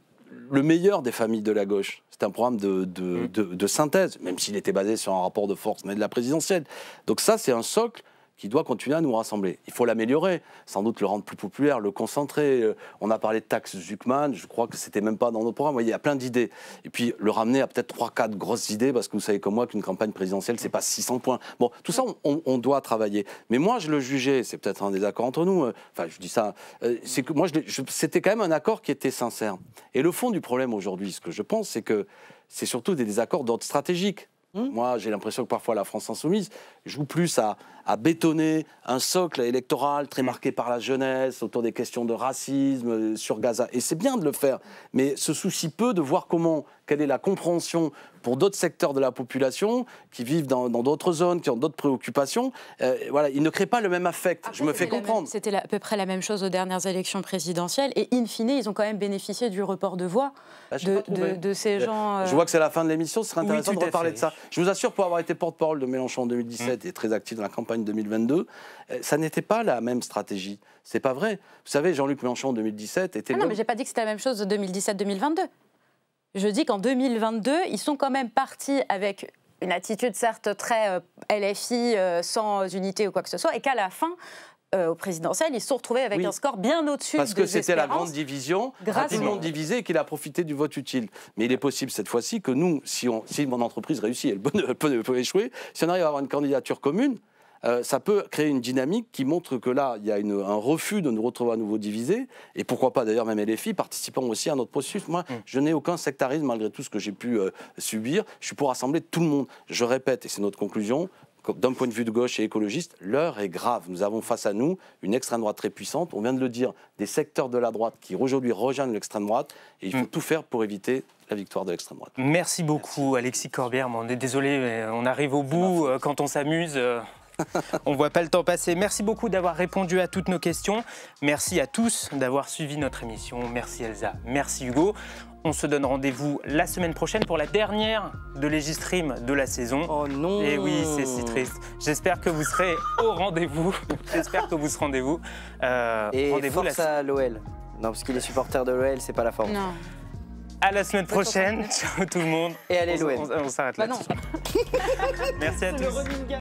le meilleur des familles de la gauche. C'est un programme de synthèse, même s'il était basé sur un rapport de force mais de la présidentielle. Donc ça, c'est un socle qui doit continuer à nous rassembler. Il faut l'améliorer, sans doute le rendre plus populaire, le concentrer. On a parlé de taxe Zuckman, je crois que c'était même pas dans notre programme. Il y a plein d'idées. Et puis le ramener à peut-être 3-4 grosses idées, parce que vous savez comme moi qu'une campagne présidentielle, c'est pas 600 points. Bon, tout ça, on doit travailler. Mais moi, je le jugeais, c'est peut-être un désaccord entre nous, enfin, je dis ça, c'est que moi, c'était quand même un accord qui était sincère. Et le fond du problème aujourd'hui, ce que je pense, c'est que c'est surtout des désaccords d'ordre stratégique. Moi, j'ai l'impression que parfois la France Insoumise joue plus à bétonner un socle électoral très marqué par la jeunesse, autour des questions de racisme, sur Gaza. Et c'est bien de le faire, mais se soucie peu de voir quelle est la compréhension pour d'autres secteurs de la population qui vivent dans d'autres zones, qui ont d'autres préoccupations. Voilà, ils ne créent pas le même affect. Après, je me fais comprendre. C'était à peu près la même chose aux dernières élections présidentielles. Et in fine, ils ont quand même bénéficié du report de voix de ces gens. Je vois que c'est la fin de l'émission, ce serait intéressant de reparler de ça. Oui. Je vous assure, pour avoir été porte-parole de Mélenchon en 2017 et très actif dans la campagne 2022, ça n'était pas la même stratégie. C'est pas vrai. Vous savez, Jean-Luc Mélenchon en 2017 était... non, mais j'ai pas dit que c'était la même chose de 2017-2022. Je dis qu'en 2022, ils sont quand même partis avec une attitude certes très LFI, sans unité ou quoi que ce soit, et qu'à la fin, au présidentiel, ils se sont retrouvés avec un score bien au-dessus parce que c'était la grande division, rapidement divisée, et qu'il a profité du vote utile. Mais il est possible cette fois-ci que nous, si mon entreprise réussit, elle peut échouer, si on arrive à avoir une candidature commune, ça peut créer une dynamique qui montre que là, il y a un refus de nous retrouver à nouveau divisés, et pourquoi pas d'ailleurs même LFI participant aussi à notre processus. Moi, je n'ai aucun sectarisme malgré tout ce que j'ai pu subir. Je suis pour rassembler tout le monde. Je répète, et c'est notre conclusion, d'un point de vue de gauche et écologiste, l'heure est grave. Nous avons face à nous une extrême droite très puissante. On vient de le dire, des secteurs de la droite qui aujourd'hui rejoignent l'extrême droite, et il faut tout faire pour éviter la victoire de l'extrême droite. Merci beaucoup, Alexis Corbière. On est désolé, mais on arrive au bout quand on s'amuse. On ne voit pas le temps passer. Merci beaucoup d'avoir répondu à toutes nos questions. Merci à tous d'avoir suivi notre émission. Merci Elsa, merci Hugo. On se donne rendez-vous la semaine prochaine pour la dernière de Légistream de la saison. Oh non! Et oui, c'est si triste. J'espère que vous serez au rendez-vous. J'espère que vous serez rendez-vous. Et force à l'OL. Non, parce qu'il est supporter de l'OL, c'est pas la forme. Non. À la semaine prochaine. Ciao tout le monde. Et allez l'OL. On s'arrête là. Non. Merci à tous.